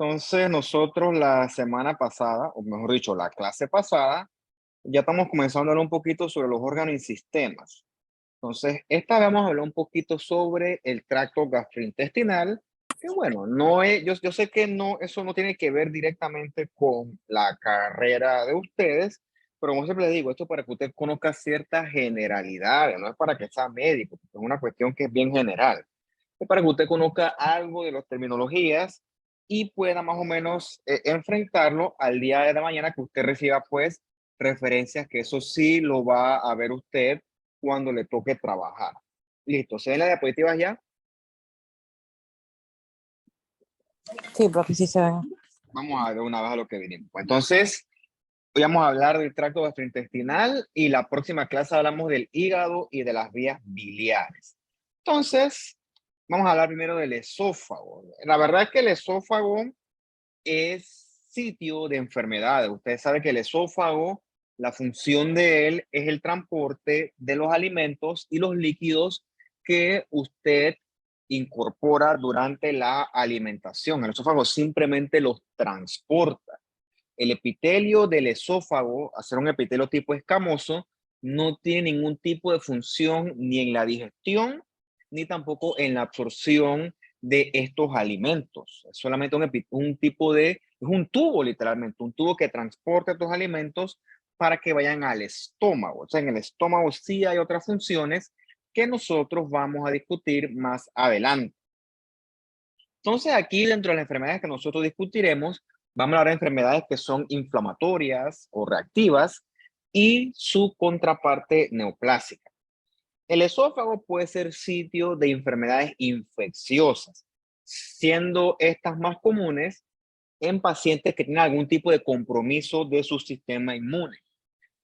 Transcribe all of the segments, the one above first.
Entonces, nosotros la semana pasada, o mejor dicho, la clase pasada, ya estamos comenzando a hablar un poquito sobre los órganos y sistemas. Entonces, esta vez vamos a hablar un poquito sobre el tracto gastrointestinal, que bueno, no es, yo sé que no, eso no tiene que ver directamente con la carrera de ustedes, pero como siempre les digo, esto es para que usted conozca ciertas generalidades, no es para que sea médico, es una cuestión que es bien general. Es para que usted conozca algo de las terminologías y pueda más o menos enfrentarlo al día de la mañana que usted reciba pues referencias, que eso sí lo va a ver usted cuando le toque trabajar. Listo, ¿se ven las diapositivas ya? Sí, profe, sí se ven. Vamos a ver una vez a lo que vinimos. Pues entonces, hoy vamos a hablar del tracto gastrointestinal y la próxima clase hablamos del hígado y de las vías biliares. Entonces, vamos a hablar primero del esófago. La verdad es que el esófago es sitio de enfermedades. Usted sabe que el esófago, la función de él es el transporte de los alimentos y los líquidos que usted incorpora durante la alimentación. El esófago simplemente los transporta. El epitelio del esófago, al ser un epitelio tipo escamoso, no tiene ningún tipo de función ni en la digestión, ni tampoco en la absorción de estos alimentos. Es solamente un tipo de, es un tubo literalmente, un tubo que transporta estos alimentos para que vayan al estómago. O sea, en el estómago sí hay otras funciones que nosotros vamos a discutir más adelante. Entonces, aquí dentro de las enfermedades que nosotros discutiremos, vamos a hablar de enfermedades que son inflamatorias o reactivas y su contraparte neoplásica. El esófago puede ser sitio de enfermedades infecciosas, siendo estas más comunes en pacientes que tienen algún tipo de compromiso de su sistema inmune.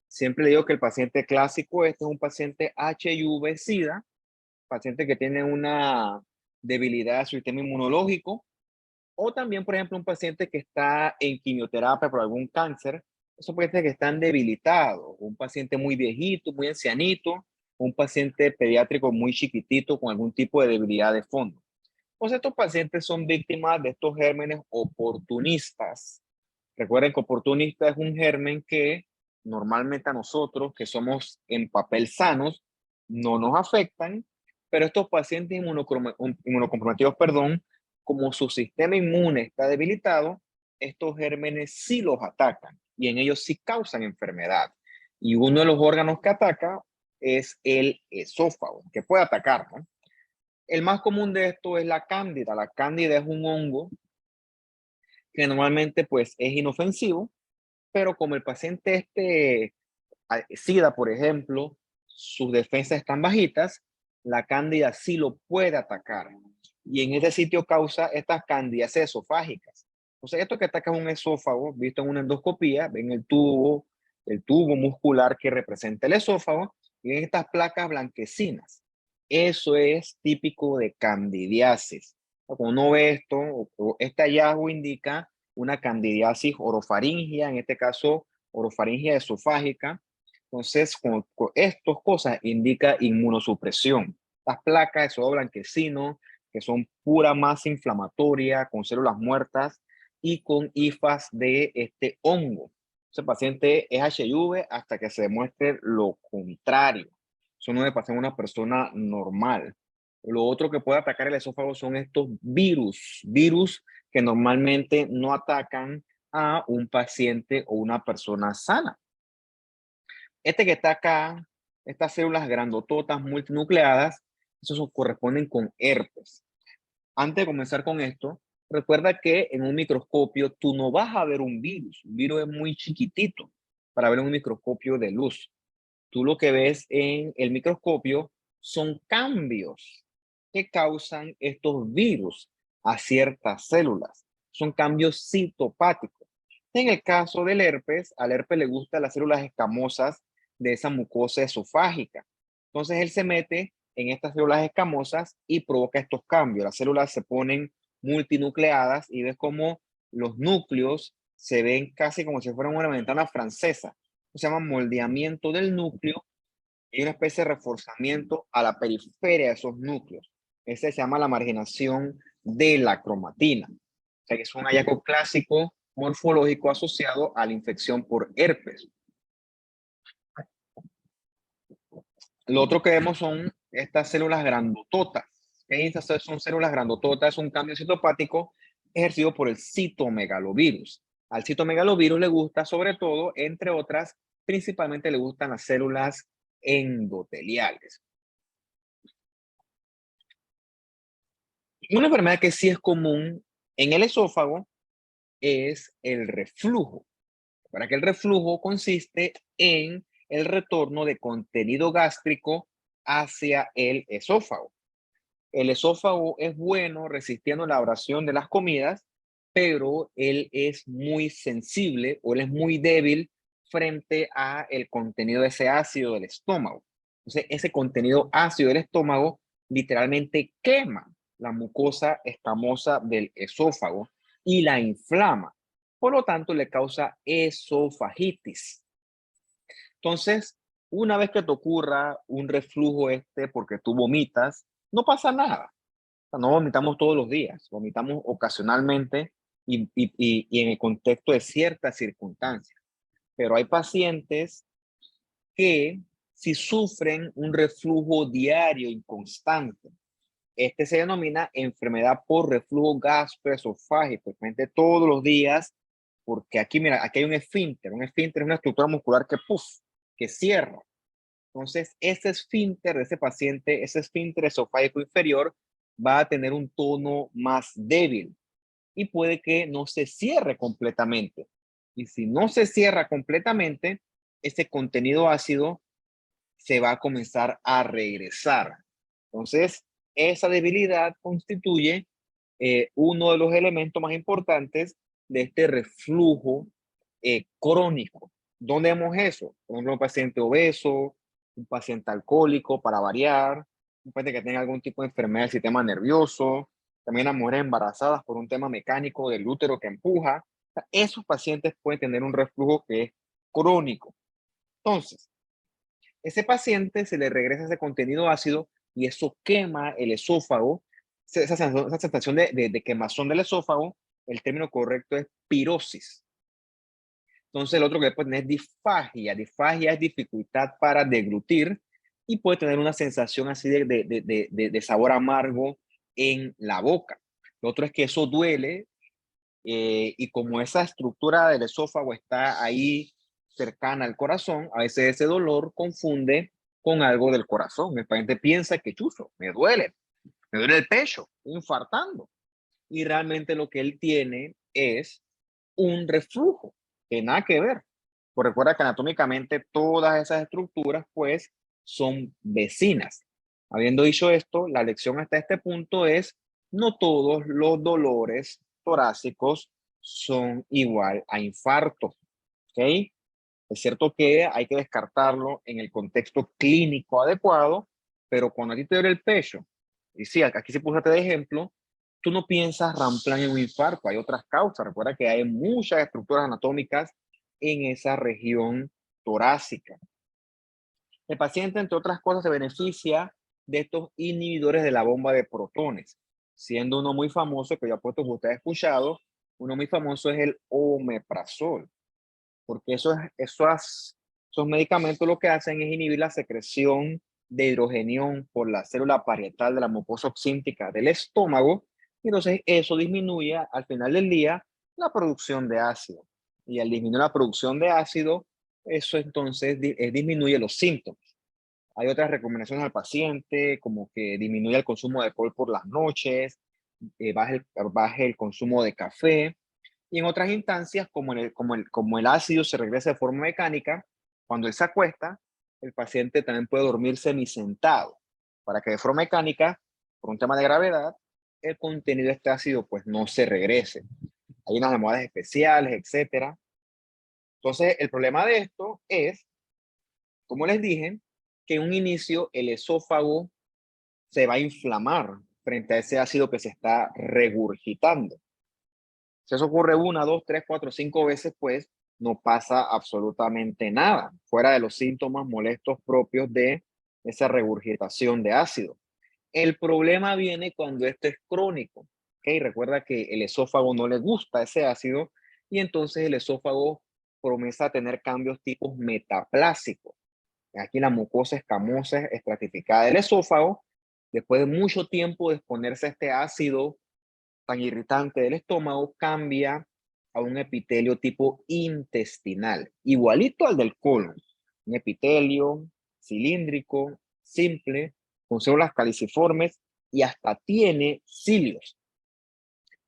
Siempre digo que el paciente clásico, este es un paciente HIV-Sida, paciente que tiene una debilidad del sistema inmunológico, o también, por ejemplo, un paciente que está en quimioterapia por algún cáncer, esos pacientes que están debilitados, un paciente muy viejito, muy ancianito, un paciente pediátrico muy chiquitito con algún tipo de debilidad de fondo. Pues estos pacientes son víctimas de estos gérmenes oportunistas. Recuerden que oportunista es un germen que normalmente a nosotros, que somos en papel sanos, no nos afectan, pero estos pacientes inmunocomprometidos, perdón, como su sistema inmune está debilitado, estos gérmenes sí los atacan y en ellos sí causan enfermedad. Y uno de los órganos que ataca es el esófago, que puede atacar, ¿no? El más común de esto es la cándida. La cándida es un hongo que normalmente pues es inofensivo, pero como el paciente SIDA, por ejemplo, sus defensas están bajitas, la cándida sí lo puede atacar. Y en ese sitio causa estas candidiasis esofágicas. O sea, esto que ataca es un esófago, visto en una endoscopía, ven el tubo muscular que representa el esófago, y ven estas placas blanquecinas. Eso es típico de candidiasis. Cuando uno ve esto, este hallazgo indica una candidiasis orofaringia, en este caso orofaringia esofágica. Entonces, con estas cosas indica inmunosupresión. Las placas de sodio blanquecino, que son pura masa inflamatoria, con células muertas y con hifas de este hongo. Ese paciente es HIV hasta que se demuestre lo contrario. Eso no debe pasar en una persona normal. Lo otro que puede atacar el esófago son estos virus que normalmente no atacan a un paciente o una persona sana. Este que está acá, estas células grandototas multinucleadas, esos corresponden con herpes. Antes de comenzar con esto, recuerda que en un microscopio tú no vas a ver un virus. Un virus es muy chiquitito para ver en un microscopio de luz. Tú lo que ves en el microscopio son cambios que causan estos virus a ciertas células. Son cambios citopáticos. En el caso del herpes, al herpes le gustan las células escamosas de esa mucosa esofágica. Entonces él se mete en estas células escamosas y provoca estos cambios. Las células se ponen multinucleadas y ves como los núcleos se ven casi como si fueran una ventana francesa. Se llama moldeamiento del núcleo y una especie de reforzamiento a la periferia de esos núcleos. Ese se llama la marginación de la cromatina. sea, que es un hallazgo clásico morfológico asociado a la infección por herpes. Lo otro que vemos son estas células grandototas. Estas son células grandototas, es un cambio citopático ejercido por el citomegalovirus. Al citomegalovirus le gusta, sobre todo, entre otras, principalmente le gustan las células endoteliales. Una enfermedad que sí es común en el esófago es el reflujo. Para que el reflujo consiste en el retorno de contenido gástrico hacia el esófago. El esófago es bueno resistiendo la abrasión de las comidas, pero él es muy sensible o él es muy débil frente a el contenido de ese ácido del estómago. Entonces, ese contenido ácido del estómago literalmente quema la mucosa escamosa del esófago y la inflama. Por lo tanto, le causa esofagitis. Entonces, una vez que te ocurra un reflujo porque tú vomitas, no pasa nada. O sea, no vomitamos todos los días, vomitamos ocasionalmente y en el contexto de ciertas circunstancias. Pero hay pacientes que si sufren un reflujo diario inconstante, se denomina enfermedad por reflujo gastroesofágico, todos los días, porque aquí, mira, aquí hay un esfínter. Un esfínter es una estructura muscular que cierra. Entonces, ese esfínter de ese paciente, ese esfínter esofágico inferior, va a tener un tono más débil y puede que no se cierre completamente. Y si no se cierra completamente, ese contenido ácido se va a comenzar a regresar. Entonces, esa debilidad constituye uno de los elementos más importantes de este reflujo crónico. ¿Dónde vemos eso? Por ejemplo, un paciente obeso, un paciente alcohólico, para variar, un paciente que tenga algún tipo de enfermedad del sistema nervioso, también a mujeres embarazadas por un tema mecánico del útero que empuja. O sea, esos pacientes pueden tener un reflujo que es crónico. Entonces, ese paciente se le regresa ese contenido ácido y eso quema el esófago, esa sensación de quemazón del esófago. El término correcto es pirosis. Entonces, el otro que puede tener es disfagia. Disfagia es dificultad para deglutir y puede tener una sensación así de sabor amargo en la boca. Lo otro es que eso duele y como esa estructura del esófago está ahí cercana al corazón, a veces ese dolor confunde con algo del corazón. El paciente piensa que chuzo, me duele el pecho, estoy infartando. Y realmente lo que él tiene es un reflujo, que nada que ver. Pues recuerda que anatómicamente todas esas estructuras pues son vecinas. Habiendo dicho esto, la lección hasta este punto es: no todos los dolores torácicos son igual a infarto. ¿Ok? Es cierto que hay que descartarlo en el contexto clínico adecuado, pero cuando a ti te duele el pecho, y sí, aquí se puso de ejemplo, tú no piensas ramplan en un infarto, hay otras causas. Recuerda que hay muchas estructuras anatómicas en esa región torácica. El paciente, entre otras cosas, se beneficia de estos inhibidores de la bomba de protones, siendo uno muy famoso, que yo apuesto que usted ha escuchado, uno muy famoso es el omeprazol, porque esos medicamentos lo que hacen es inhibir la secreción de hidrogenión por la célula parietal de la mucosa oxíntica del estómago, y entonces eso disminuye al final del día la producción de ácido. Y al disminuir la producción de ácido, eso entonces disminuye los síntomas. Hay otras recomendaciones al paciente, como que disminuya el consumo de alcohol por las noches, baje el consumo de café. Y en otras instancias, como el ácido se regresa de forma mecánica, cuando él se acuesta, el paciente también puede dormir semisentado, para que de forma mecánica, por un tema de gravedad, el contenido de este ácido pues no se regrese. Hay unas almohadas especiales, etcétera. Entonces, el problema de esto es, como les dije, que en un inicio el esófago se va a inflamar frente a ese ácido que se está regurgitando. Si eso ocurre 1, 2, 3, 4, 5 veces, pues no pasa absolutamente nada, fuera de los síntomas molestos propios de esa regurgitación de ácido. El problema viene cuando esto es crónico, ¿ok? Recuerda que el esófago no le gusta ese ácido y entonces el esófago comienza a tener cambios tipos metaplásicos. Aquí la mucosa escamosa estratificada del esófago, después de mucho tiempo de exponerse a este ácido tan irritante del estómago, cambia a un epitelio tipo intestinal, igualito al del colon. Un epitelio cilíndrico, simple, con células caliciformes y hasta tiene cilios.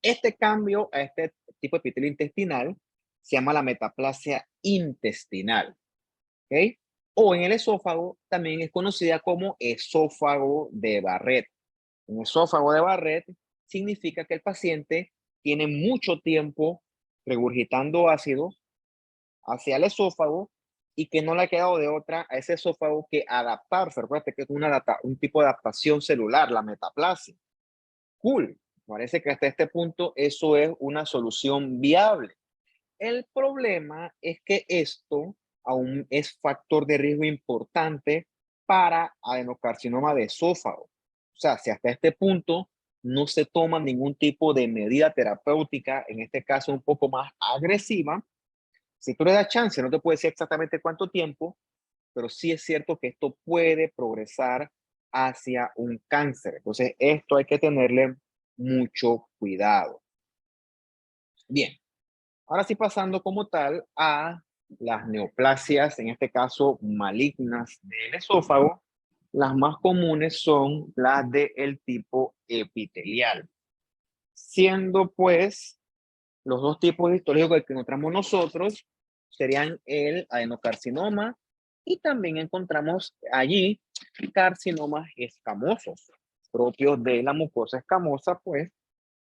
Este cambio a este tipo de epitelio intestinal se llama la metaplasia intestinal. ¿Ok? O en el esófago también es conocida como esófago de Barrett. Un esófago de Barrett significa que el paciente tiene mucho tiempo regurgitando ácido hacia el esófago y que no le ha quedado de otra a ese esófago que adaptarse. Recuerda que es un tipo de adaptación celular, la metaplasia. Cool. Parece que hasta este punto eso es una solución viable. El problema es que esto aún es factor de riesgo importante para adenocarcinoma de esófago. O sea, si hasta este punto no se toma ningún tipo de medida terapéutica, en este caso un poco más agresiva, si tú le das chance, no te puedo decir exactamente cuánto tiempo, pero sí es cierto que esto puede progresar hacia un cáncer. Entonces, esto hay que tenerle mucho cuidado. Bien, ahora sí pasando como tal a las neoplasias, en este caso malignas del esófago, las más comunes son las del tipo epitelial, siendo pues los dos tipos histológicos que encontramos nosotros serían el adenocarcinoma y también encontramos allí carcinomas escamosos, propios de la mucosa escamosa, pues,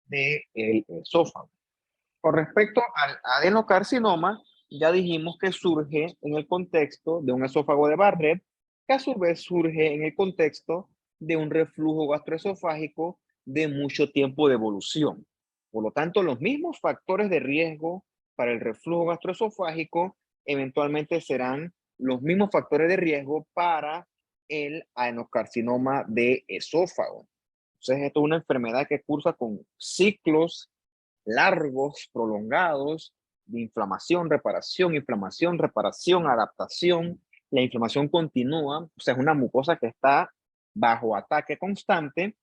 del esófago. Con respecto al adenocarcinoma, ya dijimos que surge en el contexto de un esófago de Barrett, que a su vez surge en el contexto de un reflujo gastroesofágico de mucho tiempo de evolución. Por lo tanto, los mismos factores de riesgo para el reflujo gastroesofágico eventualmente serán los mismos factores de riesgo para el adenocarcinoma de esófago. Entonces, esto es una enfermedad que cursa con ciclos largos, prolongados, de inflamación, reparación, adaptación. La inflamación continúa, o sea, es una mucosa que está bajo ataque constante,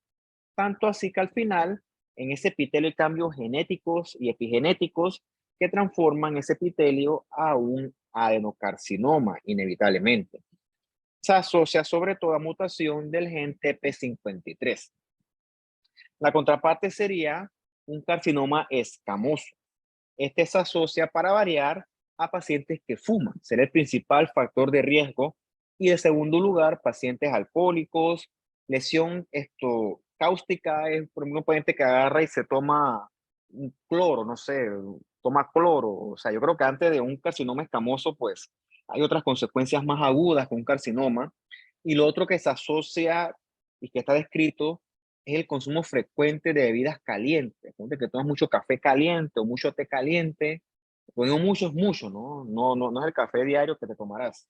tanto así que al final, en ese epitelio hay cambios genéticos y epigenéticos que transforman ese epitelio a un adenocarcinoma, inevitablemente. Se asocia sobre todo a mutación del gen TP53. La contraparte sería un carcinoma escamoso. Este se asocia para variar a pacientes que fuman, será el principal factor de riesgo. Y en segundo lugar, pacientes alcohólicos, lesión cáustica, es por ejemplo un paciente que agarra y se toma un cloro, no sé, toma cloro. O sea, yo creo que antes de un carcinoma escamoso, pues hay otras consecuencias más agudas con un carcinoma. Y lo otro que se asocia y que está descrito es el consumo frecuente de bebidas calientes. Ponte que tomas mucho café caliente o mucho té caliente. Bueno, mucho es mucho, ¿no? No es el café diario que te tomarás.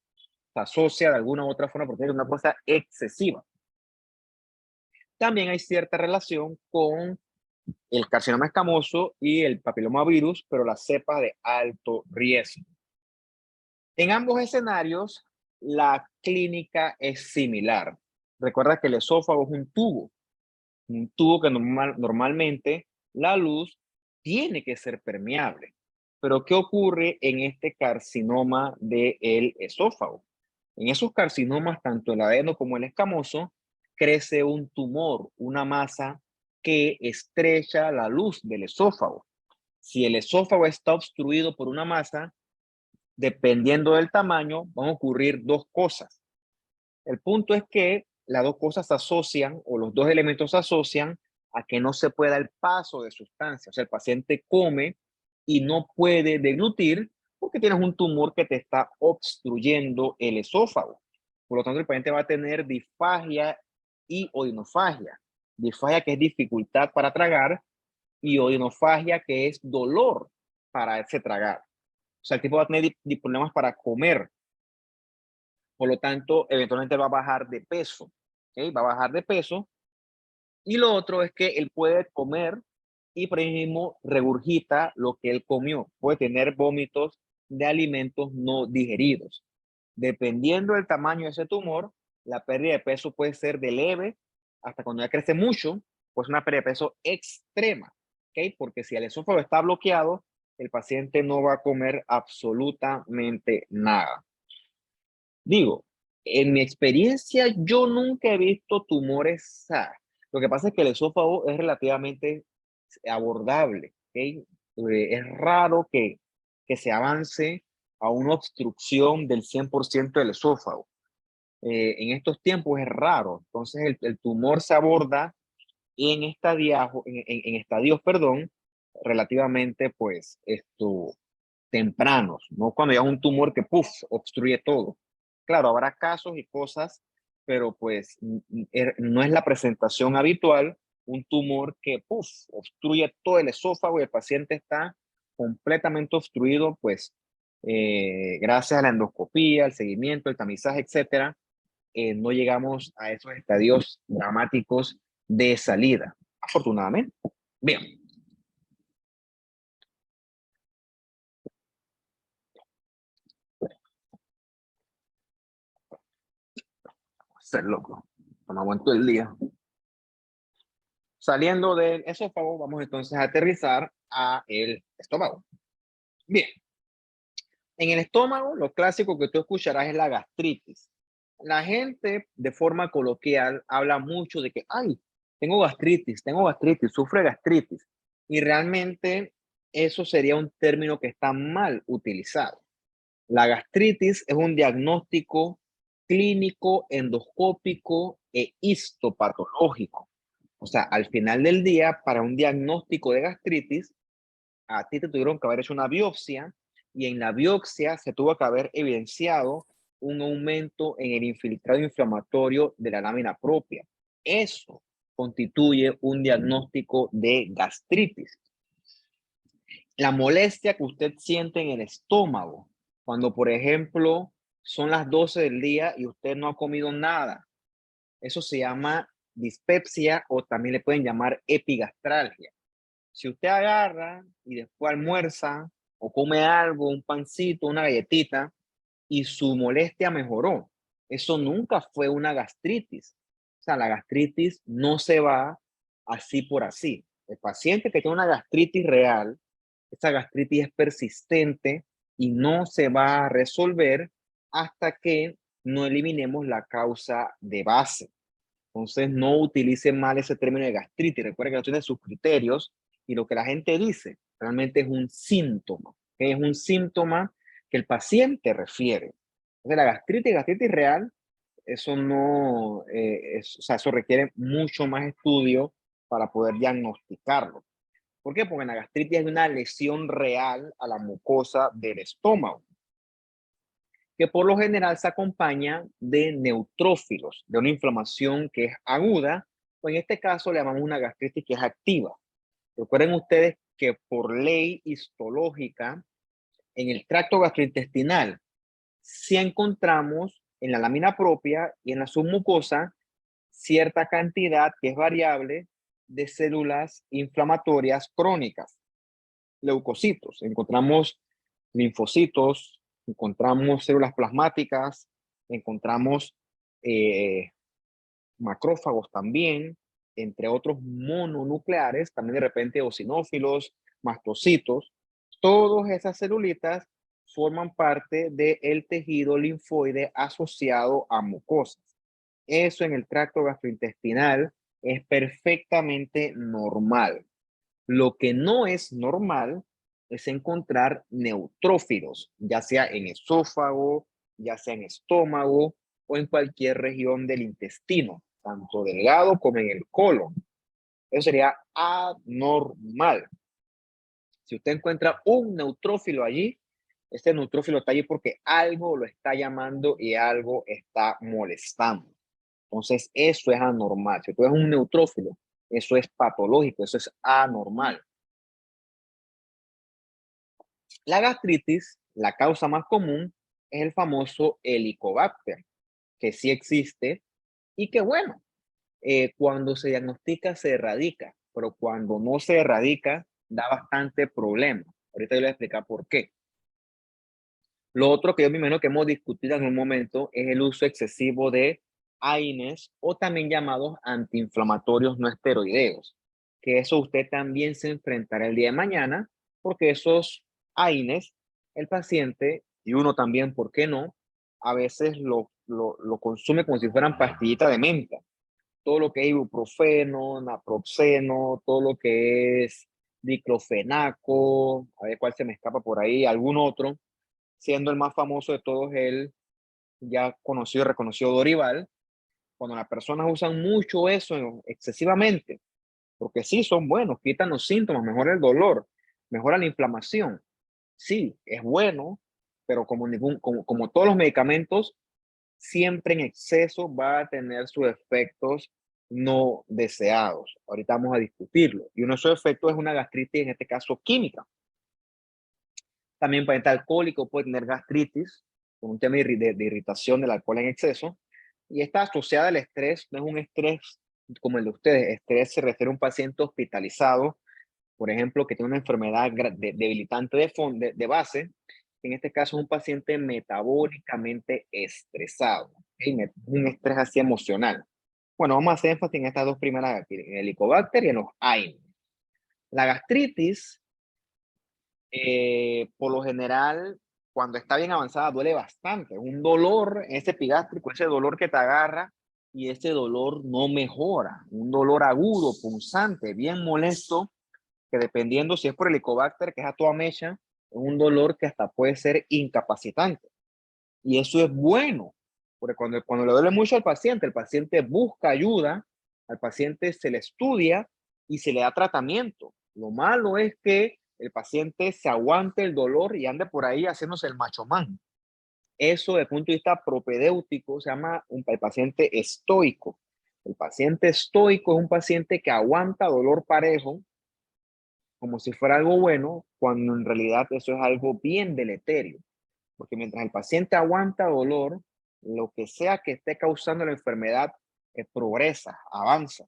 Se asocia de alguna u otra forma porque es una cosa excesiva. También hay cierta relación con el carcinoma escamoso y el papilomavirus, pero las cepas de alto riesgo. En ambos escenarios, la clínica es similar. Recuerda que el esófago es un tubo que normalmente la luz tiene que ser permeable. Pero ¿qué ocurre en este carcinoma del esófago? En esos carcinomas, tanto el adeno como el escamoso, crece un tumor, una masa que estrecha la luz del esófago. Si el esófago está obstruido por una masa, dependiendo del tamaño, van a ocurrir dos cosas. El punto es que las dos cosas se asocian, o los dos elementos se asocian a que no se pueda el paso de sustancias. O sea, el paciente come y no puede deglutir porque tienes un tumor que te está obstruyendo el esófago. Por lo tanto, el paciente va a tener disfagia y odinofagia. Disfagia, que es dificultad para tragar, y odinofagia, que es dolor para ese tragar. O sea, el tipo va a tener problemas para comer. Por lo tanto, eventualmente va a bajar de peso. ¿Okay? Va a bajar de peso. Y lo otro es que él puede comer y por ahí mismo regurgita lo que él comió. Puede tener vómitos de alimentos no digeridos. Dependiendo del tamaño de ese tumor, la pérdida de peso puede ser de leve hasta cuando ya crece mucho, pues una pérdida de peso extrema, ¿ok? Porque si el esófago está bloqueado, el paciente no va a comer absolutamente nada. Digo, en mi experiencia, yo nunca he visto tumores. Lo que pasa es que el esófago es relativamente abordable, ¿ok? Es raro que se avance a una obstrucción del 100% del esófago. En estos tiempos es raro. Entonces, el tumor se aborda en estadios, perdón, relativamente, pues, tempranos, no cuando ya es un tumor que, puff, obstruye todo. Claro, habrá casos y cosas, pero pues no es la presentación habitual, un tumor que, puff, obstruye todo el esófago y el paciente está completamente obstruido, pues, gracias a la endoscopía, el seguimiento, el tamizaje, etcétera, no llegamos a esos estadios dramáticos de salida, afortunadamente. Bien. Ser loco. No aguanto el día. Saliendo del esófago, vamos entonces a aterrizar a el estómago. Bien. En el estómago, lo clásico que tú escucharás es la gastritis. La gente, de forma coloquial, habla mucho de que, ay, tengo gastritis, sufre gastritis. Y realmente eso sería un término que está mal utilizado. La gastritis es un diagnóstico clínico, endoscópico e histopatológico. O sea, al final del día, para un diagnóstico de gastritis, a ti te tuvieron que haber hecho una biopsia y en la biopsia se tuvo que haber evidenciado un aumento en el infiltrado inflamatorio de la lámina propia. Eso constituye un diagnóstico de gastritis. La molestia que usted siente en el estómago, cuando por ejemplo son las 12 del día y usted no ha comido nada, eso se llama dispepsia o también le pueden llamar epigastralgia. Si usted agarra y después almuerza o come algo, un pancito, una galletita, y su molestia mejoró, eso nunca fue una gastritis. O sea, la gastritis no se va así por así. El paciente que tiene una gastritis real, esa gastritis es persistente y no se va a resolver hasta que no eliminemos la causa de base. Entonces, no utilice mal ese término de gastritis. Recuerda que tiene sus criterios y lo que la gente dice realmente es un síntoma. ¿Okay? Es un síntoma que el paciente refiere. Entonces, la gastritis real, eso no, o sea, eso requiere mucho más estudio para poder diagnosticarlo. ¿Por qué? Porque en la gastritis hay una lesión real a la mucosa del estómago, que por lo general se acompaña de neutrófilos, de una inflamación que es aguda, o en este caso le llamamos una gastritis que es activa. Recuerden ustedes que por ley histológica, en el tracto gastrointestinal, si encontramos en la lámina propia y en la submucosa cierta cantidad que es variable de células inflamatorias crónicas, leucocitos, encontramos linfocitos, encontramos células plasmáticas, encontramos eh, macrófagos también, entre otros mononucleares, también de repente eosinófilos, mastocitos. Todas esas celulitas forman parte del tejido linfoide asociado a mucosas. Eso en el tracto gastrointestinal es perfectamente normal. Lo que no es normal es encontrar neutrófilos, ya sea en esófago, ya sea en estómago o en cualquier región del intestino, tanto delgado como en el colon. Eso sería anormal. Si usted encuentra un neutrófilo allí, este neutrófilo está allí porque algo lo está llamando y algo está molestando. Entonces, eso es anormal. Si tú eres un neutrófilo, eso es patológico, eso es anormal. La gastritis, la causa más común, es el famoso Helicobacter, que sí existe y que bueno, cuando se diagnostica se erradica. pero cuando no se erradica, da bastante problema. Ahorita yo les voy a explicar por qué. Lo otro que yo me imagino que hemos discutido en un momento es el uso excesivo de AINES o también llamados antiinflamatorios no esteroideos, que eso usted también se enfrentará el día de mañana, porque esos AINES, el paciente, y uno también, ¿por qué no? A veces lo consume como si fueran pastillitas de menta. Todo lo que es ibuprofeno, naproxeno, todo lo que es diclofenaco, a ver cuál se me escapa por ahí, algún otro, siendo el más famoso de todos el ya conocido y reconocido Dorival. Cuando las personas usan mucho eso excesivamente, porque sí, son buenos, quitan los síntomas, mejora el dolor, mejora la inflamación. Sí, es bueno, pero como todos los medicamentos, siempre en exceso va a tener sus efectos no deseados. Ahorita vamos a discutirlo. Y uno de esos efectos es una gastritis, en este caso química. También paciente alcohólico puede tener gastritis, con un tema de irritación del alcohol en exceso, y está asociada al estrés. No es un estrés como el de ustedes. Estrés se refiere a un paciente hospitalizado, por ejemplo, que tiene una enfermedad debilitante de base. En este caso es un paciente metabólicamente estresado, ¿okay? Un estrés así emocional. Bueno, vamos a hacer énfasis en estas dos primeras, en el Helicobacter y en los AINE. La gastritis, por lo general, cuando está bien avanzada, duele bastante. Un dolor, ese epigástrico, ese dolor que te agarra y ese dolor no mejora. Un dolor agudo, punzante, bien molesto, que dependiendo si es por el Helicobacter, que es a toda mecha, es un dolor que hasta puede ser incapacitante. Y eso es bueno, porque cuando le duele mucho al paciente, el paciente busca ayuda, al paciente se le estudia y se le da tratamiento. Lo malo es que el paciente se aguante el dolor y ande por ahí haciéndose el macho man. Eso, desde el punto de vista propedéutico, se llama el paciente estoico. El paciente estoico es un paciente que aguanta dolor parejo, como si fuera algo bueno, cuando en realidad eso es algo bien deleterio. Porque mientras el paciente aguanta dolor, lo que sea que esté causando la enfermedad progresa, avanza.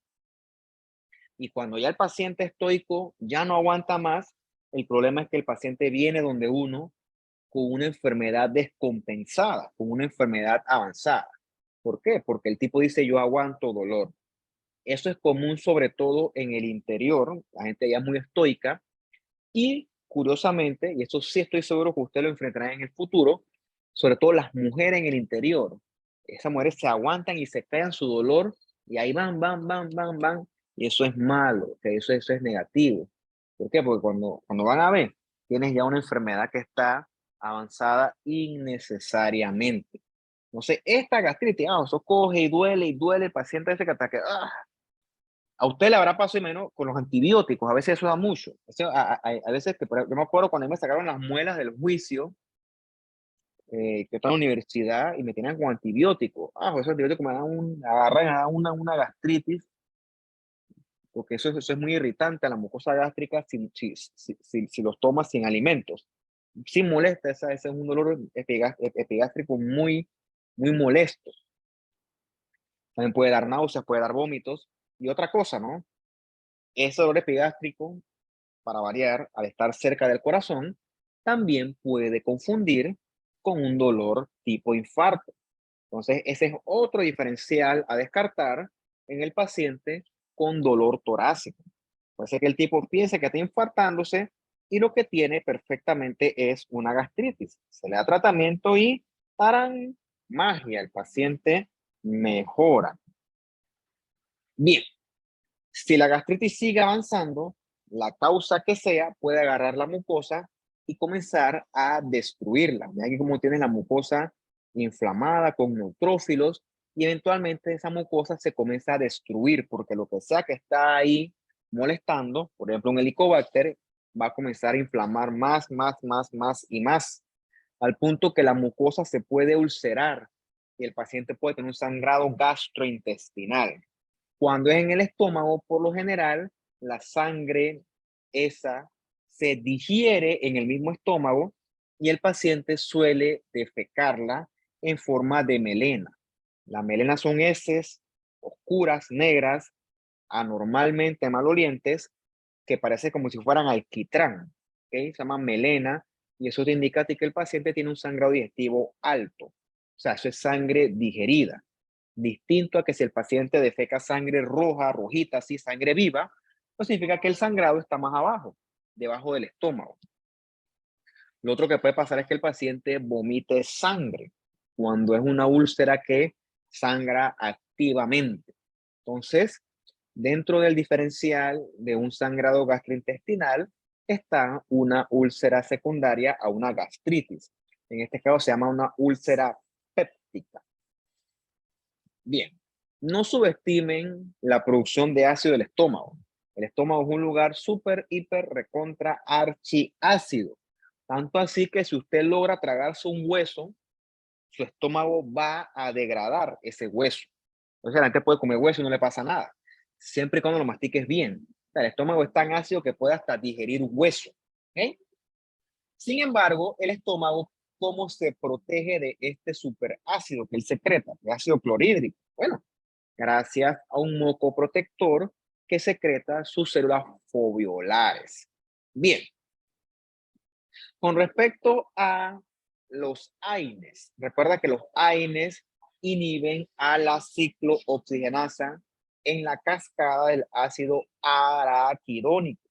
Y cuando ya el paciente estoico ya no aguanta más, el problema es que el paciente viene donde uno con una enfermedad descompensada, con una enfermedad avanzada. ¿Por qué? Porque el tipo dice yo aguanto dolor. Eso es común sobre todo en el interior, la gente ya es muy estoica y curiosamente, y eso sí estoy seguro que usted lo enfrentará en el futuro, sobre todo las mujeres en el interior. Esas mujeres se aguantan y se callan su dolor y ahí van. Y eso es malo, que eso es negativo. ¿Por qué? Porque cuando van a ver, tienes ya una enfermedad que está avanzada innecesariamente. Entonces, esta gastritis, eso coge y duele, el paciente ese que ataque, a usted le habrá pasado menos con los antibióticos, a veces eso da mucho. A veces que, yo me acuerdo cuando me sacaron las muelas del juicio, que estaba en la universidad y me tenían con antibióticos. Esos antibióticos me dan una gastritis, porque eso es muy irritante a la mucosa gástrica si los tomas sin alimentos. Sí molesta, ese es un dolor epigástrico muy molesto. También puede dar náuseas, puede dar vómitos. Y otra cosa, ¿no? Ese dolor epigástrico, para variar, al estar cerca del corazón, también puede confundir con un dolor tipo infarto. Entonces, ese es otro diferencial a descartar en el paciente con dolor torácico. Puede ser que el tipo piense que está infartándose y lo que tiene perfectamente es una gastritis. Se le da tratamiento y ¡tarán! Magia, el paciente mejora. Bien, si la gastritis sigue avanzando, la causa que sea puede agarrar la mucosa y comenzar a destruirla. Ya que como tienes la mucosa inflamada con neutrófilos y eventualmente esa mucosa se comienza a destruir porque lo que sea que está ahí molestando, por ejemplo un helicobacter, va a comenzar a inflamar más y más, al punto que la mucosa se puede ulcerar y el paciente puede tener un sangrado gastrointestinal. Cuando es en el estómago, por lo general, la sangre esa se digiere en el mismo estómago y el paciente suele defecarla en forma de melena. Las melenas son heces oscuras, negras, anormalmente malolientes que parece como si fueran alquitrán, ¿okay? Se llama melena, y eso te indica a ti que el paciente tiene un sangrado digestivo alto. O sea, eso es sangre digerida. Distinto a que si el paciente defeca sangre roja, rojita, así, sangre viva, pues significa que el sangrado está más abajo, debajo del estómago. Lo otro que puede pasar es que el paciente vomite sangre cuando es una úlcera que sangra activamente. Entonces, dentro del diferencial de un sangrado gastrointestinal está una úlcera secundaria a una gastritis. En este caso se llama una úlcera péptica. Bien, no subestimen la producción de ácido del estómago. El estómago es un lugar súper, hiper, recontra, archiácido. Tanto así que si usted logra tragarse un hueso, su estómago va a degradar ese hueso. Entonces la gente puede comer hueso y no le pasa nada, siempre y cuando lo mastiques bien. O sea, el estómago es tan ácido que puede hasta digerir hueso. ¿Okay? Sin embargo, el estómago, ¿cómo se protege de este superácido que él secreta, el ácido clorhídrico? Bueno, gracias a un moco protector que secreta sus células foveolares. Bien, con respecto a los AINES, recuerda que los AINES inhiben a la ciclooxigenasa en la cascada del ácido araquidónico.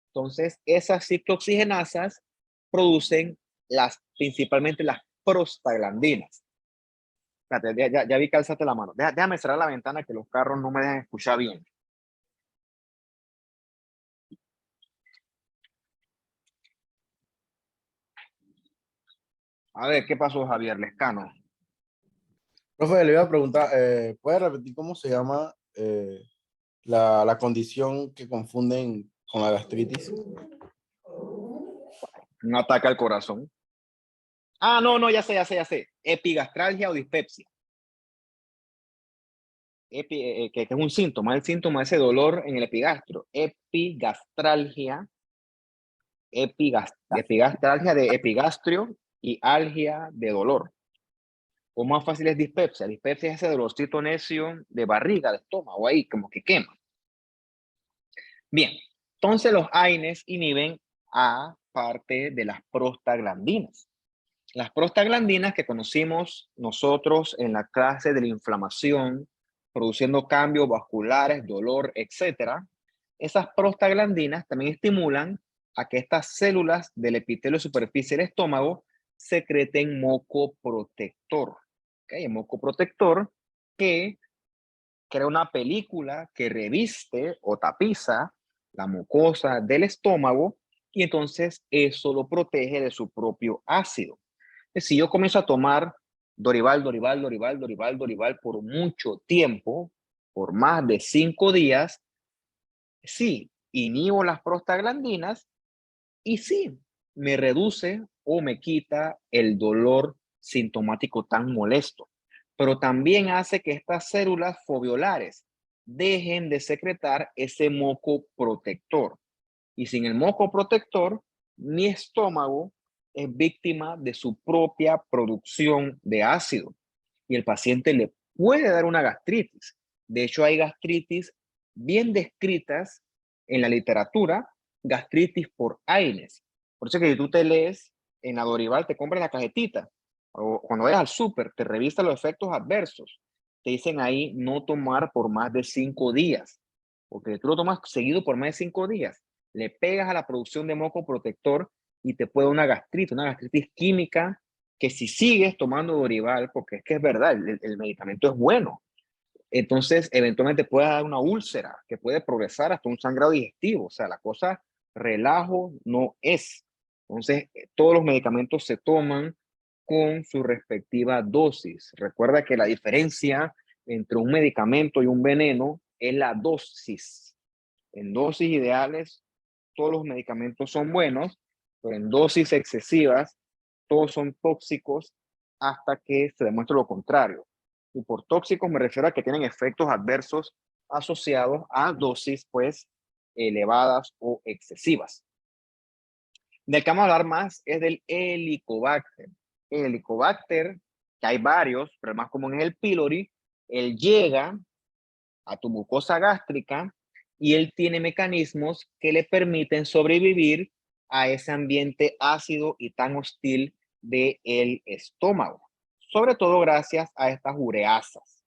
Entonces, esas ciclooxigenasas producen principalmente las prostaglandinas. Espérate, ya vi que alzaste la mano. Déjame cerrar la ventana que los carros no me dejan escuchar bien. A ver, ¿qué pasó, Javier Lescano? Profe, le iba a preguntar, ¿puede repetir cómo se llama la condición que confunden con la gastritis? Un ataque al corazón. Ah, no, ya sé. Epigastralgia o dispepsia. Que es un síntoma, el síntoma es ese dolor en el epigastro. Epigastralgia, epigastralgia de epigastrio y algia de dolor. O más fácil es dispepsia. Dispepsia es ese dolorcito necio de barriga, de estómago, ahí como que quema. Bien, entonces los AINES inhiben a parte de las prostaglandinas. Las prostaglandinas que conocimos nosotros en la clase de la inflamación, produciendo cambios vasculares, dolor, etcétera, esas prostaglandinas también estimulan a que estas células del epitelio de superficie del estómago secreten moco protector. ¿Okay? Moco protector que crea una película que reviste o tapiza la mucosa del estómago y entonces eso lo protege de su propio ácido. Si yo comienzo a tomar Dorival por mucho tiempo, por más de 5 días, sí, inhibo las prostaglandinas y sí, me reduce o me quita el dolor sintomático tan molesto, pero también hace que estas células foveolares dejen de secretar ese moco protector. Y sin el moco protector, mi estómago es víctima de su propia producción de ácido y el paciente le puede dar una gastritis. De hecho, hay gastritis bien descritas en la literatura, gastritis por AINES. Por eso que si tú te lees en la Dorival, te compras la cajetita, o cuando vayas al súper, te revisa los efectos adversos. Te dicen ahí no tomar por más de 5 días, porque tú lo tomas seguido por más de 5 días, le pegas a la producción de moco protector y te puede una gastritis química que si sigues tomando Dorival, porque es que es verdad, el medicamento es bueno, entonces eventualmente puede dar una úlcera que puede progresar hasta un sangrado digestivo. O sea, la cosa relajo no es. Entonces, todos los medicamentos se toman con su respectiva dosis. Recuerda que la diferencia entre un medicamento y un veneno es la dosis. En dosis ideales, todos los medicamentos son buenos, pero en dosis excesivas, todos son tóxicos hasta que se demuestre lo contrario. Y por tóxicos me refiero a que tienen efectos adversos asociados a dosis pues elevadas o excesivas. Del que vamos a hablar más es del Helicobacter. El Helicobacter, que hay varios, pero el más común es el pylori, él llega a tu mucosa gástrica y él tiene mecanismos que le permiten sobrevivir a ese ambiente ácido y tan hostil del estómago, sobre todo gracias a estas ureasas.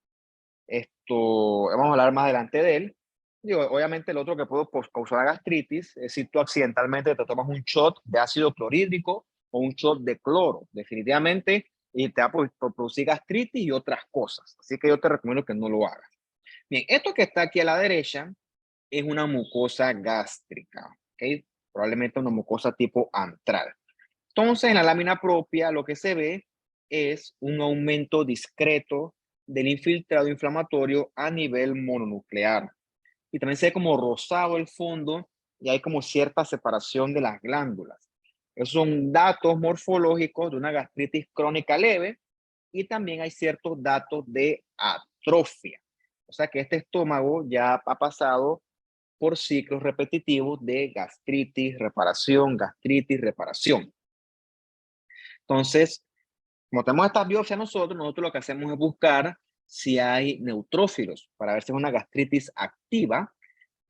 Esto, vamos a hablar más adelante de él. Digo, obviamente el otro que puede causar gastritis es si tú accidentalmente te tomas un shot de ácido clorhídrico o un shot de cloro, definitivamente, y te va a producir gastritis y otras cosas. Así que yo te recomiendo que no lo hagas. Bien, esto que está aquí a la derecha es una mucosa gástrica, ¿ok? Probablemente una mucosa tipo antral. Entonces, en la lámina propia lo que se ve es un aumento discreto del infiltrado inflamatorio a nivel mononuclear. Y también se ve como rosado el fondo y hay como cierta separación de las glándulas. Esos son datos morfológicos de una gastritis crónica leve y también hay ciertos datos de atrofia. O sea que este estómago ya ha pasado por ciclos repetitivos de gastritis, reparación, gastritis, reparación. Entonces, como tenemos estas biopsias nosotros lo que hacemos es buscar si hay neutrófilos para ver si es una gastritis activa.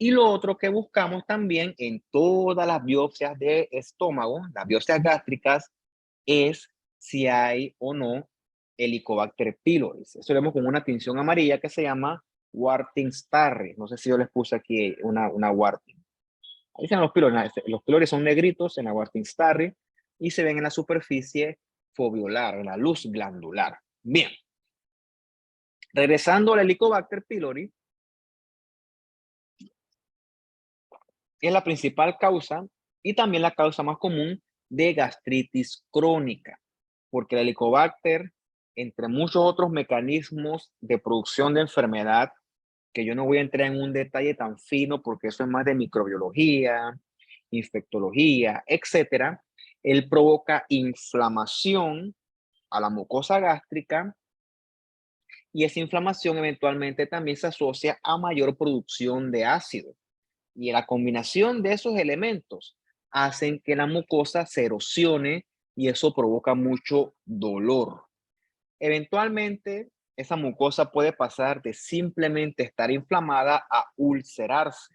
Y lo otro que buscamos también en todas las biopsias de estómago, las biopsias gástricas, es si hay o no Helicobacter pylori. Eso lo vemos con una tinción amarilla que se llama Warthin-Starry. No sé si yo les puse aquí una Warthin. Ahí están los pylori. Los pylori son negritos en la Warthin-Starry y se ven en la superficie foviolar, en la luz glandular. Bien. Regresando al Helicobacter pylori, es la principal causa y también la causa más común de gastritis crónica, porque el Helicobacter, entre muchos otros mecanismos de producción de enfermedad, que yo no voy a entrar en un detalle tan fino porque eso es más de microbiología, infectología, etcétera, él provoca inflamación a la mucosa gástrica y esa inflamación eventualmente también se asocia a mayor producción de ácido. Y la combinación de esos elementos hacen que la mucosa se erosione y eso provoca mucho dolor. Eventualmente, esa mucosa puede pasar de simplemente estar inflamada a ulcerarse.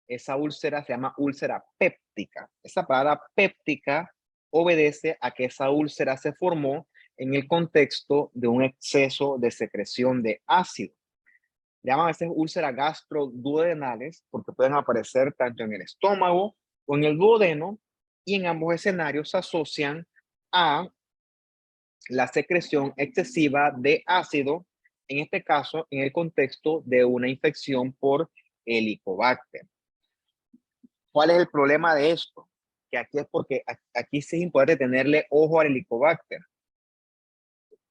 Esa úlcera se llama úlcera péptica. Esa palabra péptica obedece a que esa úlcera se formó en el contexto de un exceso de secreción de ácido. Llaman a veces úlceras gastroduodenales porque pueden aparecer tanto en el estómago o en el duodeno y en ambos escenarios se asocian a la secreción excesiva de ácido, en este caso en el contexto de una infección por Helicobacter. ¿Cuál es el problema de esto? Que aquí es porque aquí sí es importante tenerle ojo al Helicobacter.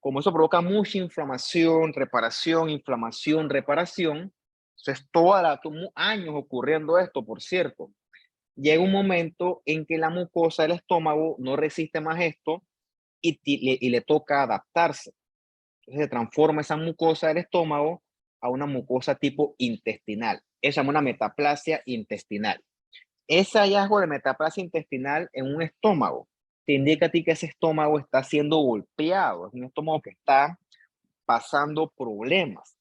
Como eso provoca mucha inflamación, reparación, eso es años ocurriendo esto, por cierto. Llega un momento en que la mucosa del estómago no resiste más esto y le toca adaptarse. Entonces se transforma esa mucosa del estómago a una mucosa tipo intestinal. Esa es una metaplasia intestinal. Ese hallazgo de metaplasia intestinal en un estómago te indica a ti que ese estómago está siendo golpeado, es un estómago que está pasando problemas.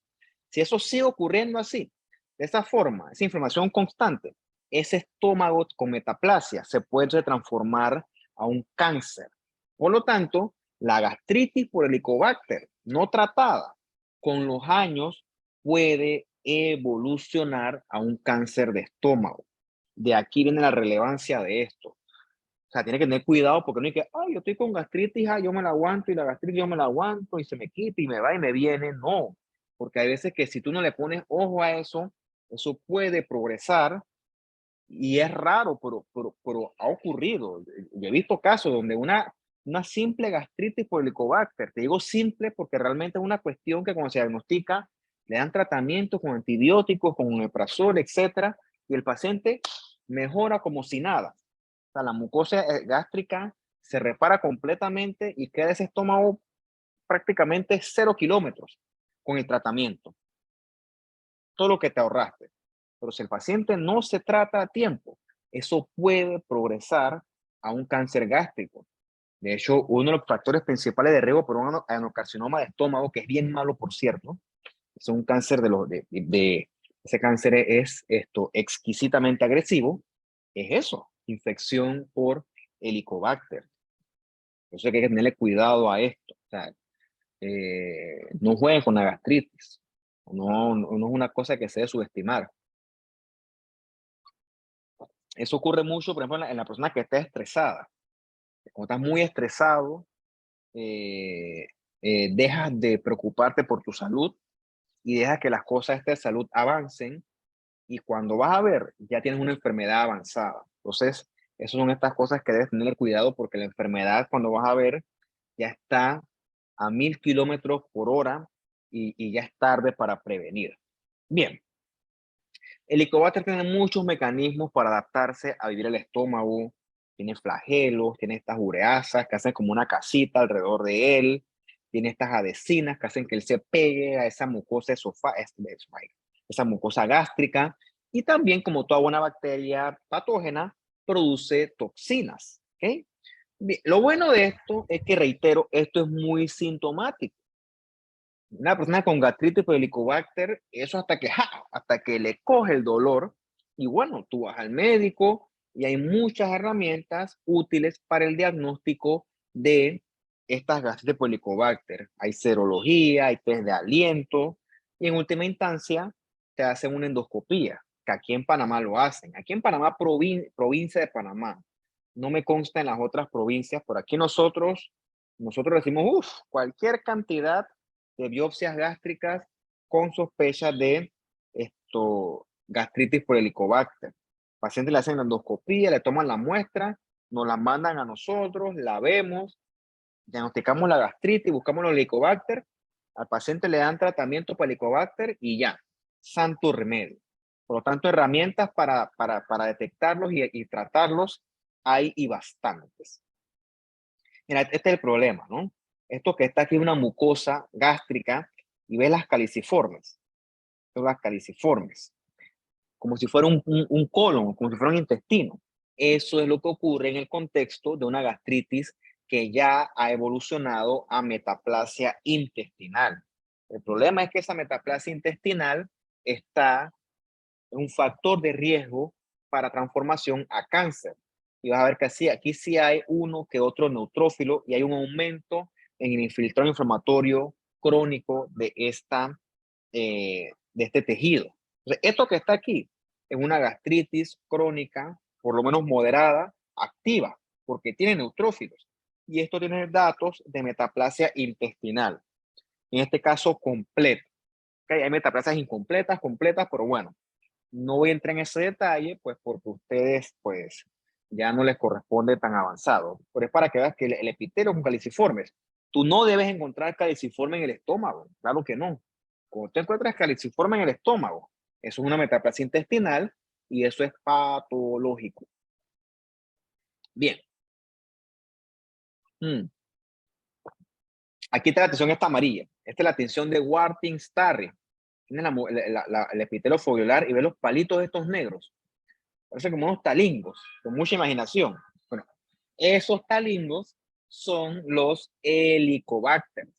Si eso sigue ocurriendo así, de esa forma, esa inflamación constante, ese estómago con metaplasia se puede transformar a un cáncer. Por lo tanto, la gastritis por Helicobacter no tratada con los años puede evolucionar a un cáncer de estómago. De aquí viene la relevancia de esto. O sea, tiene que tener cuidado porque no hay que, ay, yo estoy con gastritis, yo me la aguanto y la gastritis yo me la aguanto y se me quita y me va y me viene. No, porque hay veces que si tú no le pones ojo a eso, eso puede progresar y es raro, pero ha ocurrido. Yo he visto casos donde una simple gastritis por Helicobacter, te digo simple porque realmente es una cuestión que cuando se diagnostica, le dan tratamiento con antibióticos, con omeprazol, etcétera, y el paciente mejora como si nada. O sea, la mucosa gástrica se repara completamente y queda ese estómago prácticamente 0 kilómetros con el tratamiento. Todo lo que te ahorraste. Pero si el paciente no se trata a tiempo, eso puede progresar a un cáncer gástrico. De hecho, uno de los factores principales de riesgo por un adenocarcinoma de estómago, que es bien malo, por cierto, es un cáncer de ese cáncer es exquisitamente agresivo, es eso, infección por Helicobacter. Por eso hay que tenerle cuidado a esto. O sea, no jueguen con la gastritis. No es una cosa que se debe subestimar. Eso ocurre mucho, por ejemplo, en la persona que está estresada. Cuando estás muy estresado, dejas de preocuparte por tu salud y dejas que las cosas de salud avancen, y cuando vas a ver, ya tienes una enfermedad avanzada. Entonces, esas son estas cosas que debes tener cuidado, porque la enfermedad, cuando vas a ver, ya está a 1000 kilómetros por hora y ya es tarde para prevenir. Bien, el Helicobacter tiene muchos mecanismos para adaptarse a vivir el estómago. Tiene flagelos, tiene estas ureasas que hacen como una casita alrededor de él. Tiene estas adhesinas que hacen que él se pegue a esa mucosa esa mucosa gástrica. Y también, como toda buena bacteria patógena, produce toxinas. ¿Okay? Bien, lo bueno de esto es que, reitero, esto es muy sintomático. Una persona con gastritis por Helicobacter, eso hasta que le coge el dolor, y bueno, tú vas al médico y hay muchas herramientas útiles para el diagnóstico de estas gastritis por Helicobacter. Hay serología, hay test de aliento, y en última instancia te hacen una endoscopía, que aquí en Panamá lo hacen. Aquí en Panamá, provincia de Panamá. No me consta en las otras provincias. Por aquí nosotros decimos, cualquier cantidad de biopsias gástricas con sospecha de gastritis por Helicobacter. Al paciente le hacen la endoscopía, le toman la muestra, nos la mandan a nosotros, la vemos, diagnosticamos la gastritis, buscamos los Helicobacter, al paciente le dan tratamiento para Helicobacter y ya, santo remedio. Por lo tanto, herramientas para detectarlos y tratarlos hay, y bastantes. Mira, este es el problema, ¿no? Esto que está aquí es una mucosa gástrica, y ves las caliciformes. Son las caliciformes. Como si fuera un colon, como si fuera un intestino. Eso es lo que ocurre en el contexto de una gastritis que ya ha evolucionado a metaplasia intestinal. El problema es que esa metaplasia intestinal está en un factor de riesgo para transformación a cáncer. Y vas a ver que aquí sí hay uno que otro neutrófilo, y hay un aumento en el infiltrado inflamatorio crónico de este tejido. Entonces, esto que está aquí es una gastritis crónica, por lo menos moderada, activa, porque tiene neutrófilos. Y esto tiene datos de metaplasia intestinal, en este caso completa. ¿Okay? Hay metaplasias incompletas, completas, pero bueno, no voy a entrar en ese detalle, pues porque ustedes, pues, ya no les corresponde tan avanzado. Pero es para que veas que el epitelio es un caliciforme. Tú no debes encontrar caliciforme en el estómago, claro que no. Cuando te encuentras caliciforme en el estómago, eso es una metaplasia intestinal y eso es patológico. Bien. Aquí está la tensión esta amarilla. Esta es la tensión de Warthin-Starry. Tiene el epitelio foveolar y ve los palitos estos negros. Parecen como unos talingos, con mucha imaginación. Bueno, esos talingos son los Helicobacter.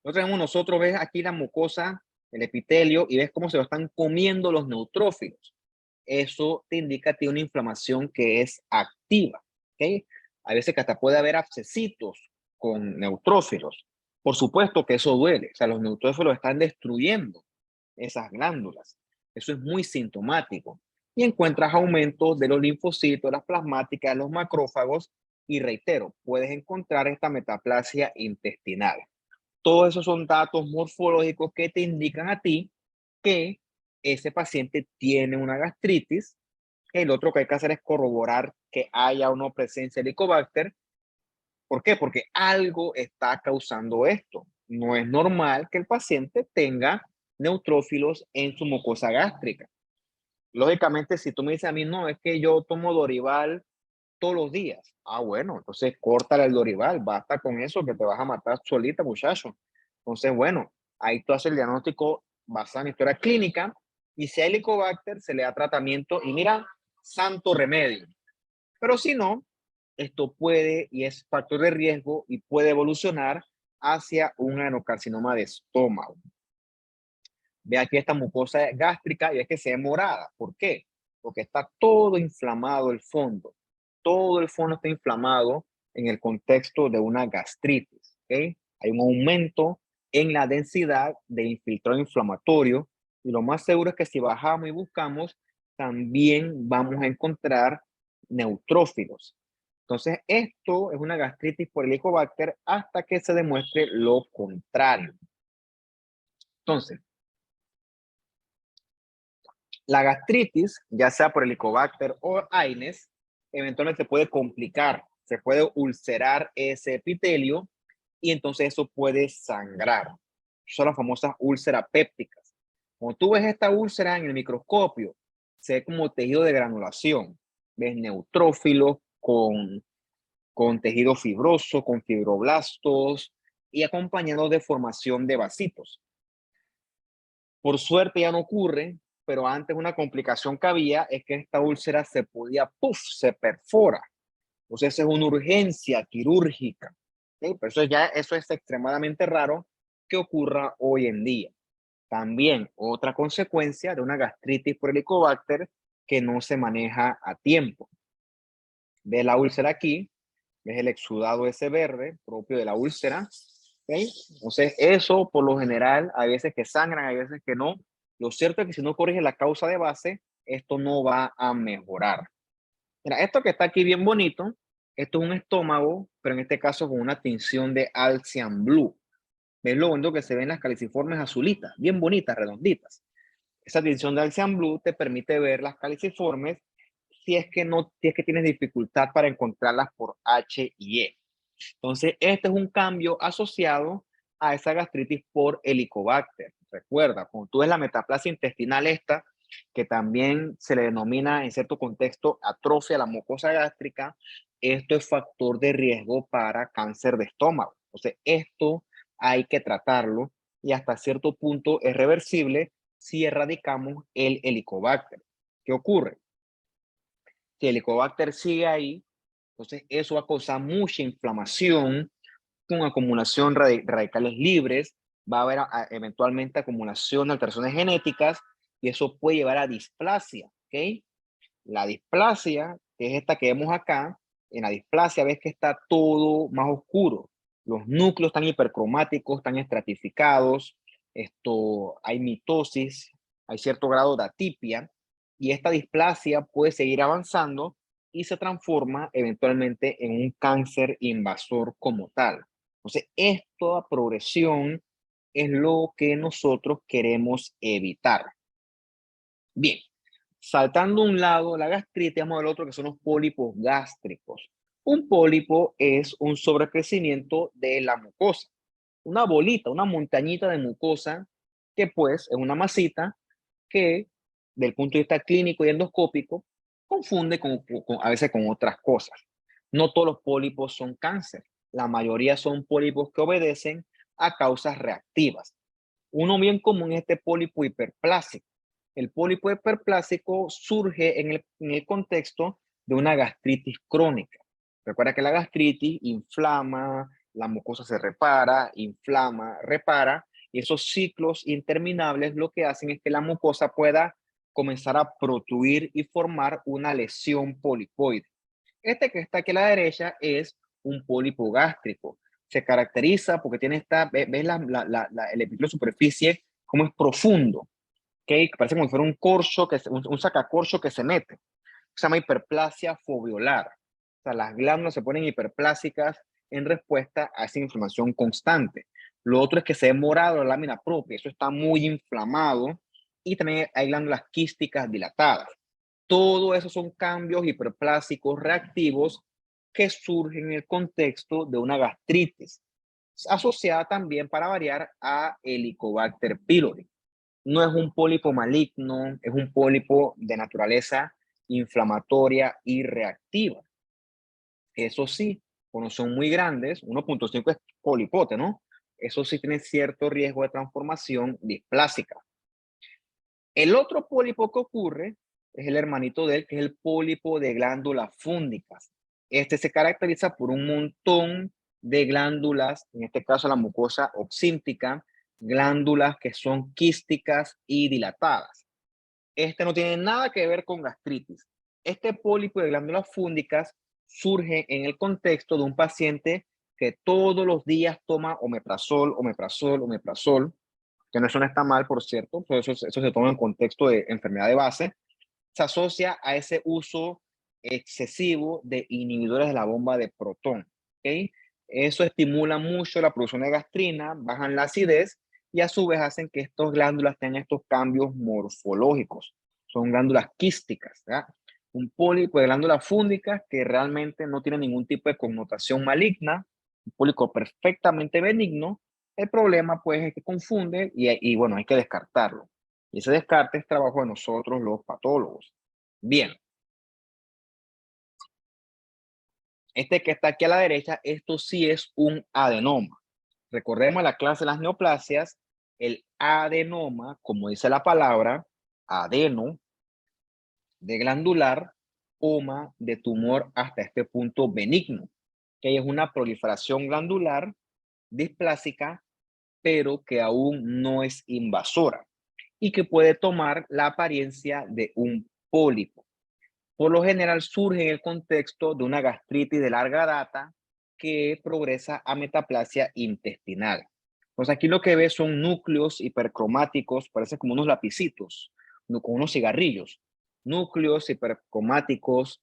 Nosotros ves aquí la mucosa, el epitelio, y ves cómo se lo están comiendo los neutrófilos. Eso te indica que tiene una inflamación que es activa. ¿Okay? A veces que hasta puede haber abscesitos con neutrófilos. Por supuesto que eso duele. O sea, los neutrófilos están destruyendo esas glándulas. Eso es muy sintomático. Y encuentras aumentos de los linfocitos, las plasmáticas, los macrófagos, y reitero, puedes encontrar esta metaplasia intestinal. Todos esos son datos morfológicos que te indican a ti que ese paciente tiene una gastritis. El otro que hay que hacer es corroborar que haya o no presencia de Helicobacter. ¿Por qué? Porque algo está causando esto. No es normal que el paciente tenga neutrófilos en su mucosa gástrica. Lógicamente, si tú me dices a mí, no, es que yo tomo Dorival todos los días. Ah, bueno, entonces córtale el Dorival, basta con eso que te vas a matar solita, muchacho. Entonces, bueno, ahí tú haces el diagnóstico basado en historia clínica, y si hay Helicobacter, se le da tratamiento y mira, santo remedio. Pero si no, esto puede y es factor de riesgo y puede evolucionar hacia un adenocarcinoma de estómago. Ve aquí esta mucosa gástrica y es que se ve morada. ¿Por qué? Porque está todo inflamado el fondo. Todo el fondo está inflamado en el contexto de una gastritis. ¿Okay? Hay un aumento en la densidad de infiltrado inflamatorio y lo más seguro es que si bajamos y buscamos, también vamos a encontrar neutrófilos. Entonces, esto es una gastritis por Helicobacter hasta que se demuestre lo contrario. Entonces, la gastritis, ya sea por Helicobacter o Aedes, eventualmente se puede complicar, se puede ulcerar ese epitelio y entonces eso puede sangrar. Son las famosas úlceras pépticas. Cuando tú ves esta úlcera en el microscopio, se ve como tejido de granulación. Ves neutrófilos con tejido fibroso, con fibroblastos y acompañado de formación de vasitos. Por suerte ya no ocurre, pero antes una complicación que había es que esta úlcera se podía, se perfora. Entonces es una urgencia quirúrgica. ¿Sí? Pero eso es extremadamente raro que ocurra hoy en día. También otra consecuencia de una gastritis por Helicobacter que no se maneja a tiempo. Ve la úlcera aquí, ves el exudado ese verde propio de la úlcera. ¿Okay? Entonces eso por lo general, hay veces que sangran, hay veces que no. Lo cierto es que si no corrige la causa de base, esto no va a mejorar. Mira, esto que está aquí bien bonito, esto es un estómago, pero en este caso con una tinción de Alcian Blue. ¿Ves lo bonito que se ven las caliciformes azulitas? Bien bonitas, redonditas. Esa tinción de Alcian Blue te permite ver las caliciformes si es que tienes dificultad para encontrarlas por H y E. Entonces, este es un cambio asociado a esa gastritis por Helicobacter. Recuerda, cuando tú ves la metaplasia intestinal esta, que también se le denomina en cierto contexto atrofia a la mucosa gástrica, esto es factor de riesgo para cáncer de estómago. Entonces, esto hay que tratarlo y hasta cierto punto es reversible si erradicamos el Helicobacter. ¿Qué ocurre? Si el Helicobacter sigue ahí, entonces eso va a causar mucha inflamación con acumulación de radicales libres, va a haber eventualmente acumulación de alteraciones genéticas y eso puede llevar a displasia, ¿ok? La displasia, que es esta que vemos acá, en la displasia ves que está todo más oscuro. Los núcleos están hipercromáticos, están estratificados, hay mitosis, hay cierto grado de atipia y esta displasia puede seguir avanzando y se transforma eventualmente en un cáncer invasor como tal. Entonces, esta progresión es lo que nosotros queremos evitar. Bien, saltando un lado la gastritis, vamos al otro que son los pólipos gástricos. Un pólipo es un sobrecrecimiento de la mucosa. Una bolita, una montañita de mucosa que pues es una masita que del punto de vista clínico y endoscópico confunde a veces con otras cosas. No todos los pólipos son cáncer. La mayoría son pólipos que obedecen a causas reactivas. Uno bien común es este pólipo hiperplásico. El pólipo hiperplásico surge en el contexto de una gastritis crónica. Recuerda que la gastritis inflama, la mucosa se repara, inflama, repara, y esos ciclos interminables lo que hacen es que la mucosa pueda comenzar a protruir y formar una lesión polipoide. Este que está aquí a la derecha es un pólipo gástrico. Se caracteriza porque tiene ves el epitelio de superficie como es profundo, ¿okay? Parece como si fuera un corcho, un sacacorcho que se mete. Se llama hiperplasia foveolar. O sea, las glándulas se ponen hiperplásicas en respuesta a esa inflamación constante. Lo otro es que se ve morado la lámina propia, eso está muy inflamado y también hay glándulas quísticas dilatadas. Todo eso son cambios hiperplásicos reactivos que surgen en el contexto de una gastritis, asociada también, para variar, a Helicobacter pylori. No es un pólipo maligno, es un pólipo de naturaleza inflamatoria y reactiva. Eso sí, cuando son muy grandes, 1.5 es polipote, ¿no? Eso sí tiene cierto riesgo de transformación displásica. El otro pólipo que ocurre es el hermanito de él, que es el pólipo de glándulas fúngicas. Este se caracteriza por un montón de glándulas, en este caso la mucosa oxíntica, glándulas que son quísticas y dilatadas. Este no tiene nada que ver con gastritis. Este pólipo de glándulas fúngicas surge en el contexto de un paciente que todos los días toma omeprazol, omeprazol, omeprazol, que eso no está mal, por cierto, pero eso se toma en contexto de enfermedad de base, se asocia a ese uso excesivo de inhibidores de la bomba de protón. ¿Okay? Eso estimula mucho la producción de gastrina, bajan la acidez y a su vez hacen que estas glándulas tengan estos cambios morfológicos. Son glándulas quísticas, ¿verdad? Un pólipo de glándulas fúngicas que realmente no tiene ningún tipo de connotación maligna, un pólipo perfectamente benigno. El problema pues es que confunde y bueno, hay que descartarlo. Y ese descarte es trabajo de nosotros los patólogos. Bien. Este que está aquí a la derecha, esto sí es un adenoma. Recordemos la clase de las neoplasias, el adenoma, como dice la palabra, adeno, de glandular, oma, de tumor hasta este punto benigno, que es una proliferación glandular displásica, pero que aún no es invasora y que puede tomar la apariencia de un pólipo. Por lo general surge en el contexto de una gastritis de larga data que progresa a metaplasia intestinal. Pues aquí lo que ves son núcleos hipercromáticos, parece como unos lapicitos, con unos cigarrillos. Núcleos hipercromáticos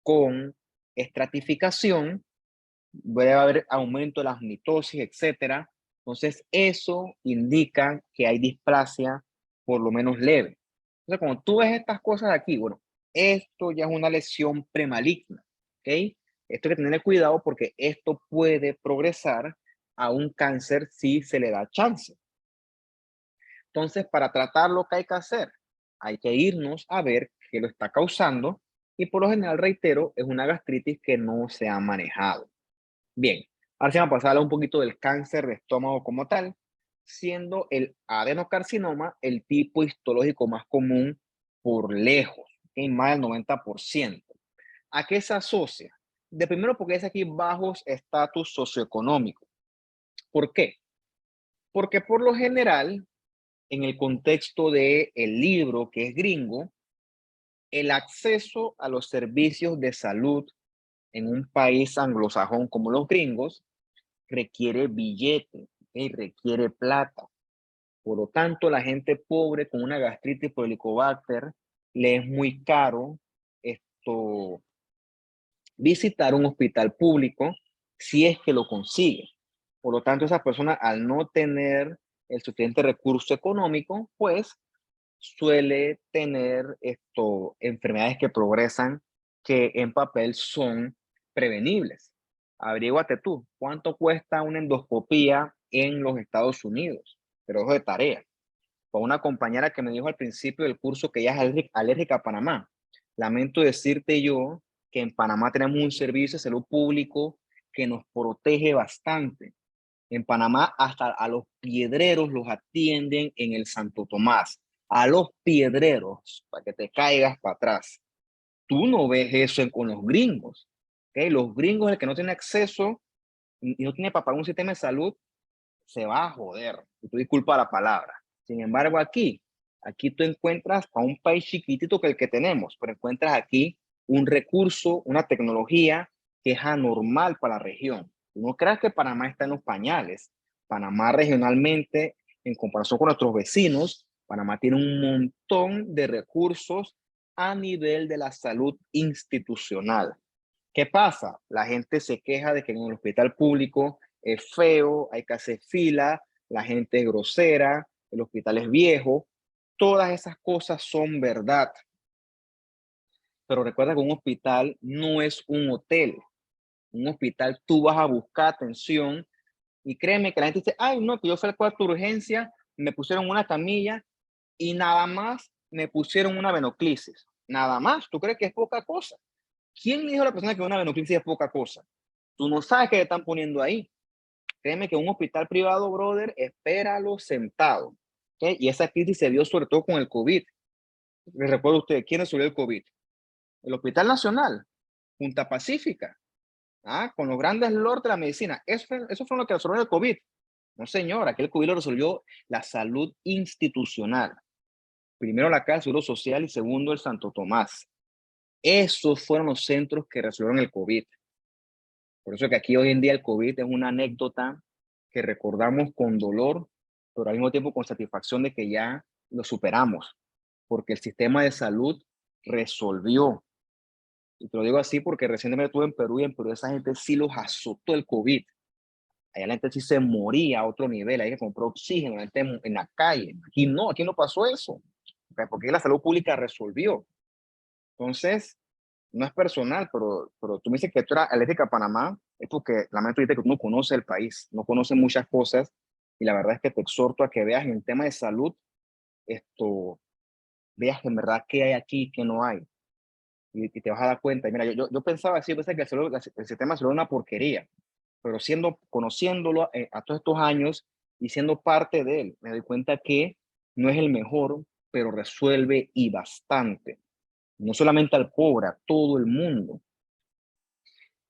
con estratificación, puede haber aumento de las mitosis, etcétera. Entonces, eso indica que hay displasia por lo menos leve. Entonces, cuando tú ves estas cosas aquí, bueno, esto ya es una lesión premaligna, ¿ok? Esto hay que tener cuidado porque esto puede progresar a un cáncer si se le da chance. Entonces, para tratarlo, ¿qué hay que hacer? Hay que irnos a ver qué lo está causando y por lo general, reitero, es una gastritis que no se ha manejado. Bien, ahora sí vamos a pasar a un poquito del cáncer de estómago como tal, siendo el adenocarcinoma el tipo histológico más común por lejos, en más del 90%. ¿A qué se asocia? De primero porque es aquí bajos estatus socioeconómico. ¿Por qué? Porque por lo general, en el contexto del libro que es gringo, el acceso a los servicios de salud en un país anglosajón como los gringos requiere billete y requiere plata. Por lo tanto, la gente pobre con una gastritis por helicobacter le es muy caro visitar un hospital público si es que lo consigue. Por lo tanto, esa persona al no tener el suficiente recurso económico, pues suele tener enfermedades que progresan que en papel son prevenibles. Averíguate tú, ¿cuánto cuesta una endoscopía en los Estados Unidos? Pero ojo de tarea. Con una compañera que me dijo al principio del curso que ella es alérgica a Panamá. Lamento decirte yo que en Panamá tenemos un servicio de salud público que nos protege bastante. En Panamá hasta a los piedreros los atienden en el Santo Tomás. A los piedreros, para que te caigas para atrás. Tú no ves eso con los gringos. ¿Okay? Los gringos, el que no tiene acceso y no tiene para pagar un sistema de salud, se va a joder. Y tú disculpa la palabra. Sin embargo, aquí tú encuentras a un país chiquitito que el que tenemos, pero encuentras aquí un recurso, una tecnología que es anormal para la región. No creas que Panamá está en los pañales. Panamá regionalmente, en comparación con nuestros vecinos, Panamá tiene un montón de recursos a nivel de la salud institucional. ¿Qué pasa? La gente se queja de que en el hospital público es feo, hay que hacer fila, la gente es grosera, el hospital es viejo. Todas esas cosas son verdad. Pero recuerda que un hospital no es un hotel. Un hospital tú vas a buscar atención y créeme que la gente dice, ay, no, que yo fui al cuarto de urgencia, me pusieron una camilla y nada más me pusieron una venoclisis. Nada más, ¿tú crees que es poca cosa? ¿Quién le dijo a la persona que una venoclisis es poca cosa? Tú no sabes qué le están poniendo ahí. Créeme que un hospital privado, brother, espéralo sentado. ¿Okay? Y esa crisis se dio sobre todo con el COVID. Les recuerdo a ustedes, ¿quién resolvió el COVID? El Hospital Nacional, Junta Pacífica, con los grandes lords de la medicina. Eso fue lo que resolvió el COVID. No, señor, aquel COVID lo resolvió la salud institucional. Primero la Caja de Seguro Social y segundo el Santo Tomás. Esos fueron los centros que resolvieron el COVID. Por eso que aquí hoy en día el COVID es una anécdota que recordamos con dolor, pero al mismo tiempo con satisfacción de que ya lo superamos, porque el sistema de salud resolvió. Y te lo digo así porque recientemente estuve en Perú y en Perú esa gente sí los azotó el COVID. Allá la gente sí se moría a otro nivel, hay que comprar oxígeno, la gente en la calle. Aquí no pasó eso, porque la salud pública resolvió. Entonces, no es personal, pero tú me dices que tú eras alérgica a Panamá, es porque lamento decirte que tú no conoces el país, no conoces muchas cosas, y la verdad es que te exhorto a que veas en el tema de salud, veas en verdad qué hay aquí, qué no hay, y te vas a dar cuenta. Y mira, yo pensaba así, yo pensaba que el sistema de salud era una porquería, pero conociéndolo a todos estos años y siendo parte de él, me doy cuenta que no es el mejor, pero resuelve y bastante. No solamente al pobre, a todo el mundo.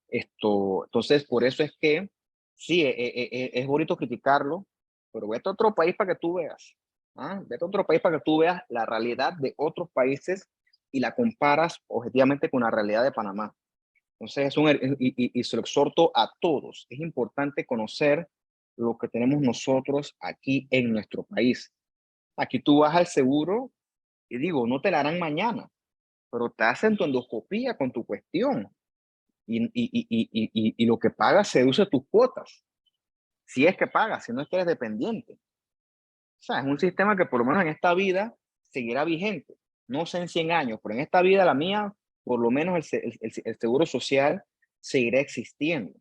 Entonces, por eso es que sí, es bonito criticarlo, pero vete a otro país para que tú veas. ¿Ah? Vete a otro país para que tú veas la realidad de otros países y la comparas objetivamente con la realidad de Panamá. Entonces, y se lo exhorto a todos. Es importante conocer lo que tenemos nosotros aquí en nuestro país. Aquí tú vas al seguro y digo, no te la harán mañana, pero te hacen tu endoscopía con tu cuestión y lo que pagas se deduce tus cuotas. Si es que pagas, si no es que eres dependiente. O sea, es un sistema que por lo menos en esta vida seguirá vigente. No sé en 100 años, pero en esta vida, la mía, por lo menos el seguro social seguirá existiendo.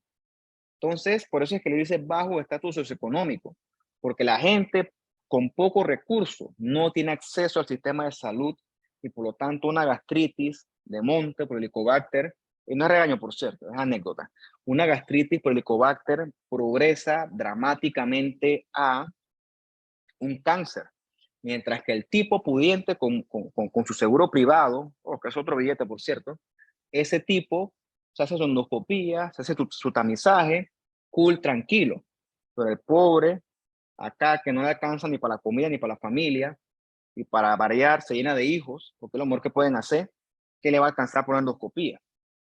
Entonces, por eso es que le dice bajo estatus socioeconómico, porque la gente con poco recurso no tiene acceso al sistema de salud y por lo tanto una gastritis de monte por helicobacter, y no es regaño por cierto, es anécdota, una gastritis por helicobacter progresa dramáticamente a un cáncer, mientras que el tipo pudiente con su seguro privado, o que es otro billete por cierto, ese tipo se hace su endoscopía, se hace su tamizaje, cool, tranquilo. Pero el pobre, acá que no le alcanza ni para la comida ni para la familia, y para variar se llena de hijos, porque es lo mejor que pueden hacer, ¿qué le va a alcanzar por una endoscopía?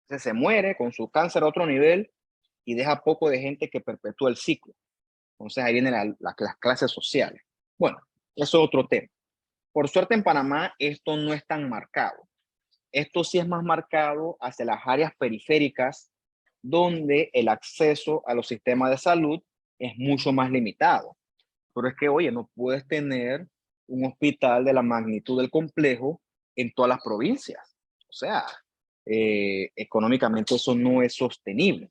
Entonces se muere con su cáncer a otro nivel y deja poco de gente que perpetúa el ciclo. Entonces ahí vienen las clases sociales. Bueno, eso es otro tema. Por suerte en Panamá esto no es tan marcado. Esto sí es más marcado hacia las áreas periféricas, donde el acceso a los sistemas de salud es mucho más limitado. Pero es que, oye, no puedes tener un hospital de la magnitud del complejo en todas las provincias. O sea, económicamente eso no es sostenible.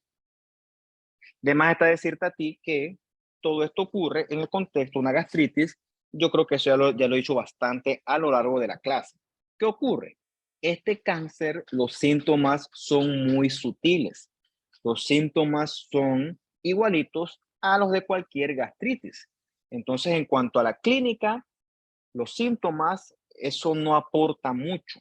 De más está decirte a ti que todo esto ocurre en el contexto de una gastritis. Yo creo que eso ya lo he dicho bastante a lo largo de la clase. ¿Qué ocurre? Este cáncer, los síntomas son muy sutiles. Los síntomas son igualitos a los de cualquier gastritis. Entonces, en cuanto a la clínica, los síntomas, eso no aporta mucho.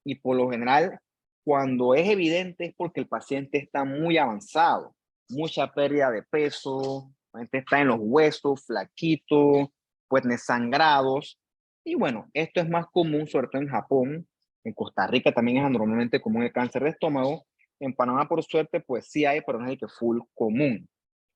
Y por lo general, cuando es evidente es porque el paciente está muy avanzado, mucha pérdida de peso, la gente está en los huesos, flaquito, pues sangrados. Y bueno, esto es más común, sobre todo en Japón. En Costa Rica también es anormalmente común el cáncer de estómago. En Panamá, por suerte, pues sí hay, pero no es que full común.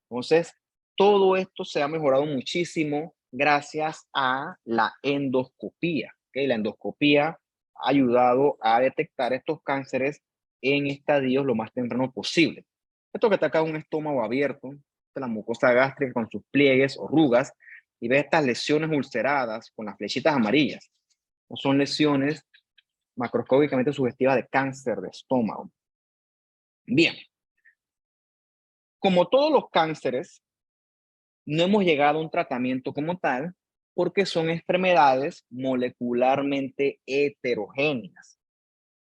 Entonces, todo esto se ha mejorado muchísimo gracias a la endoscopía. ¿Okay? La endoscopía ha ayudado a detectar estos cánceres en estadios lo más temprano posible. Esto que está acá un estómago abierto, la mucosa gástrica con sus pliegues o rugas, y ves estas lesiones ulceradas con las flechitas amarillas. No son lesiones macroscópicamente sugestivas de cáncer de estómago. Bien, como todos los cánceres, no hemos llegado a un tratamiento como tal porque son enfermedades molecularmente heterogéneas.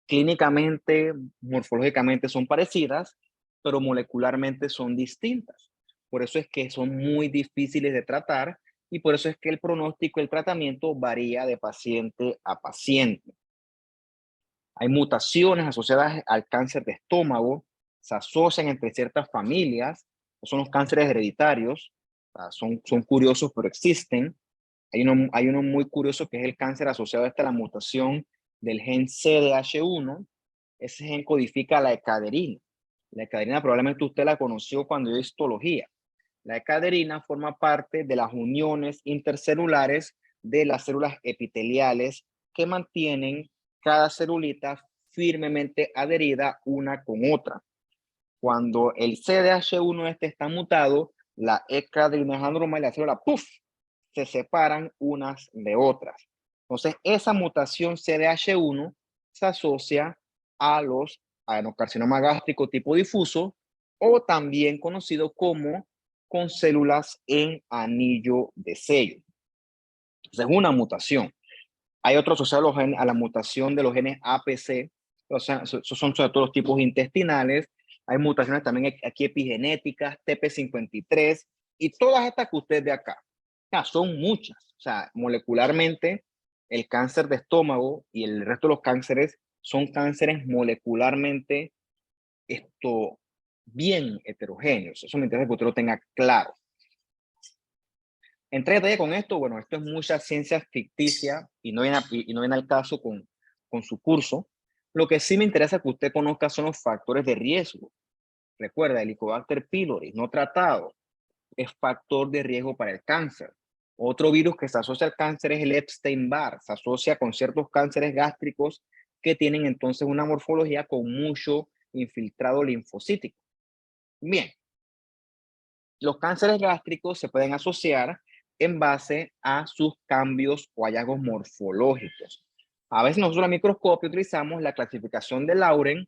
Clínicamente, morfológicamente son parecidas, pero molecularmente son distintas. Por eso es que son muy difíciles de tratar y por eso es que el pronóstico y el tratamiento varía de paciente a paciente. Hay mutaciones asociadas al cáncer de estómago, se asocian entre ciertas familias, son los cánceres hereditarios, Son curiosos, pero existen. Hay uno muy curioso que es el cáncer asociado a la mutación del gen CDH1. Ese gen codifica la ecaderina. La ecaderina probablemente usted la conoció cuando dio histología. La ecaderina forma parte de las uniones intercelulares de las células epiteliales que mantienen cada celulita firmemente adherida una con otra. Cuando el CDH1 está mutado, la ecaderina es anormal y la célula, ¡puf!, se separan unas de otras. Entonces, esa mutación CDH1 se asocia a los adenocarcinoma gástrico tipo difuso o también conocido como con células en anillo de sello. Entonces, es una mutación. Hay otros asociados a la mutación de los genes APC, o sea, esos son sobre todo los tipos intestinales. Hay mutaciones también aquí epigenéticas, TP53, y todas estas que usted ve acá. O sea, son muchas. O sea, molecularmente, el cáncer de estómago y el resto de los cánceres son cánceres molecularmente bien heterogéneos. Eso me interesa que usted lo tenga claro. Entré en detalle con esto, bueno, esto es mucha ciencia ficticia y no viene al caso con su curso. Lo que sí me interesa que usted conozca son los factores de riesgo. Recuerda, el Helicobacter pylori no tratado es factor de riesgo para el cáncer. Otro virus que se asocia al cáncer es el Epstein-Barr. Se asocia con ciertos cánceres gástricos que tienen entonces una morfología con mucho infiltrado linfocítico. Bien, los cánceres gástricos se pueden asociar en base a sus cambios o hallazgos morfológicos. A veces nosotros en el microscopio utilizamos la clasificación de Lauren.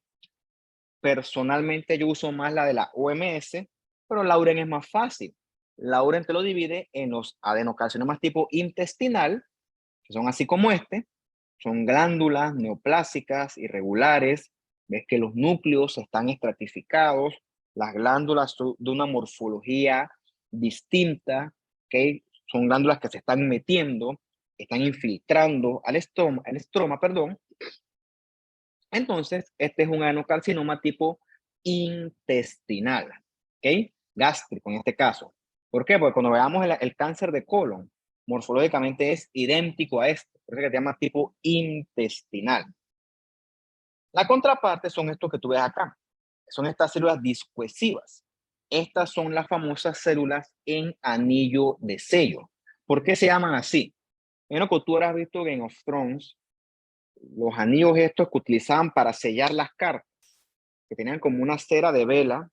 Personalmente yo uso más la de la OMS, pero Lauren es más fácil. Lauren te lo divide en los adenocarcinomas tipo intestinal, que son así como son glándulas neoplásicas irregulares. Ves que los núcleos están estratificados, las glándulas son de una morfología distinta, ¿okay? Son glándulas que se están metiendo, están infiltrando al estroma, perdón. Entonces, este es un adenocarcinoma tipo intestinal, ¿ok? Gástrico en este caso. ¿Por qué? Porque cuando veamos el cáncer de colon, morfológicamente es idéntico a este, por eso que se llama tipo intestinal. La contraparte son estos que tú ves acá. Son estas células discoesivas. Estas son las famosas células en anillo de sello. ¿Por qué se llaman así? Bueno, que tú habrás visto Game of Thrones, los anillos estos que utilizaban para sellar las cartas, que tenían como una cera de vela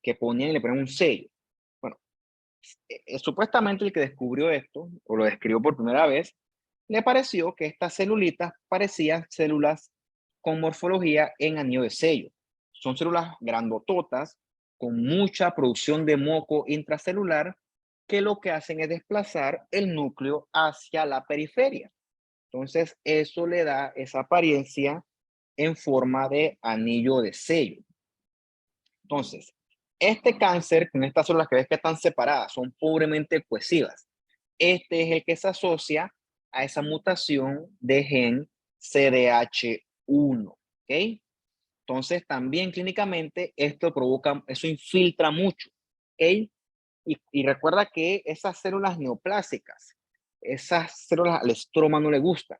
que ponían y le ponían un sello. Bueno, supuestamente el que descubrió esto, o lo describió por primera vez, le pareció que estas celulitas parecían células con morfología en anillo de sello. Son células grandototas con mucha producción de moco intracelular que lo que hacen es desplazar el núcleo hacia la periferia. Entonces, eso le da esa apariencia en forma de anillo de sello. Entonces, este cáncer, con estas células que ves que están separadas, son pobremente cohesivas. Este es el que se asocia a esa mutación de gen CDH1, ¿ok? Entonces, también clínicamente esto provoca, eso infiltra mucho, ¿ok? Y recuerda que esas células neoplásicas, esas células al estroma no le gustan,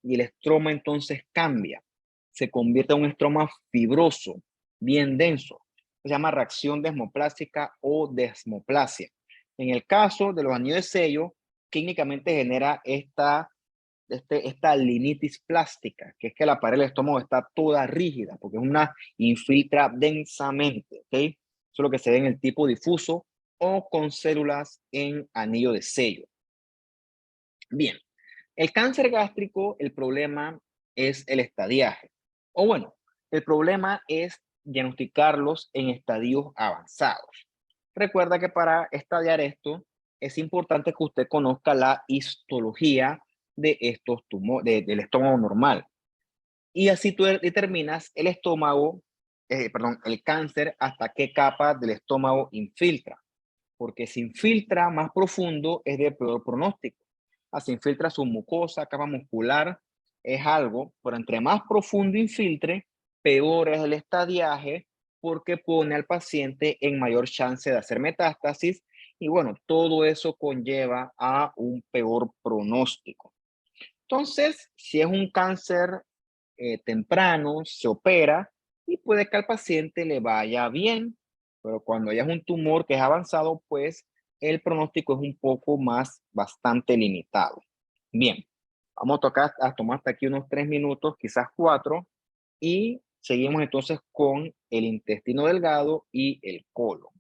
y el estroma entonces cambia, se convierte en un estroma fibroso, bien denso. Se llama reacción desmoplástica o desmoplasia. En el caso de los anillos de sello, clínicamente genera esta linitis plástica, que es que la pared del estómago está toda rígida, porque es una infiltra densamente, ¿ok? Eso es lo que se ve en el tipo difuso o con células en anillo de sello. Bien, el cáncer gástrico, el problema es el estadiaje. O bueno, el problema es diagnosticarlos en estadios avanzados. Recuerda que para estadiar esto es importante que usted conozca la histología de estos tumores, del estómago normal. Y así tú determinas el estómago, el cáncer, hasta qué capa del estómago infiltra. Porque si infiltra más profundo es de peor pronóstico. Así infiltra su mucosa, capa muscular, es algo, pero entre más profundo infiltre, peor es el estadiaje porque pone al paciente en mayor chance de hacer metástasis y bueno, todo eso conlleva a un peor pronóstico. Entonces, si es un cáncer temprano, se opera y puede que al paciente le vaya bien, pero cuando ya es un tumor que es avanzado, pues el pronóstico es un poco más, bastante limitado. Bien, vamos a tocar, a tomar hasta aquí unos 3 minutos, quizás 4, y seguimos entonces con el intestino delgado y el colon.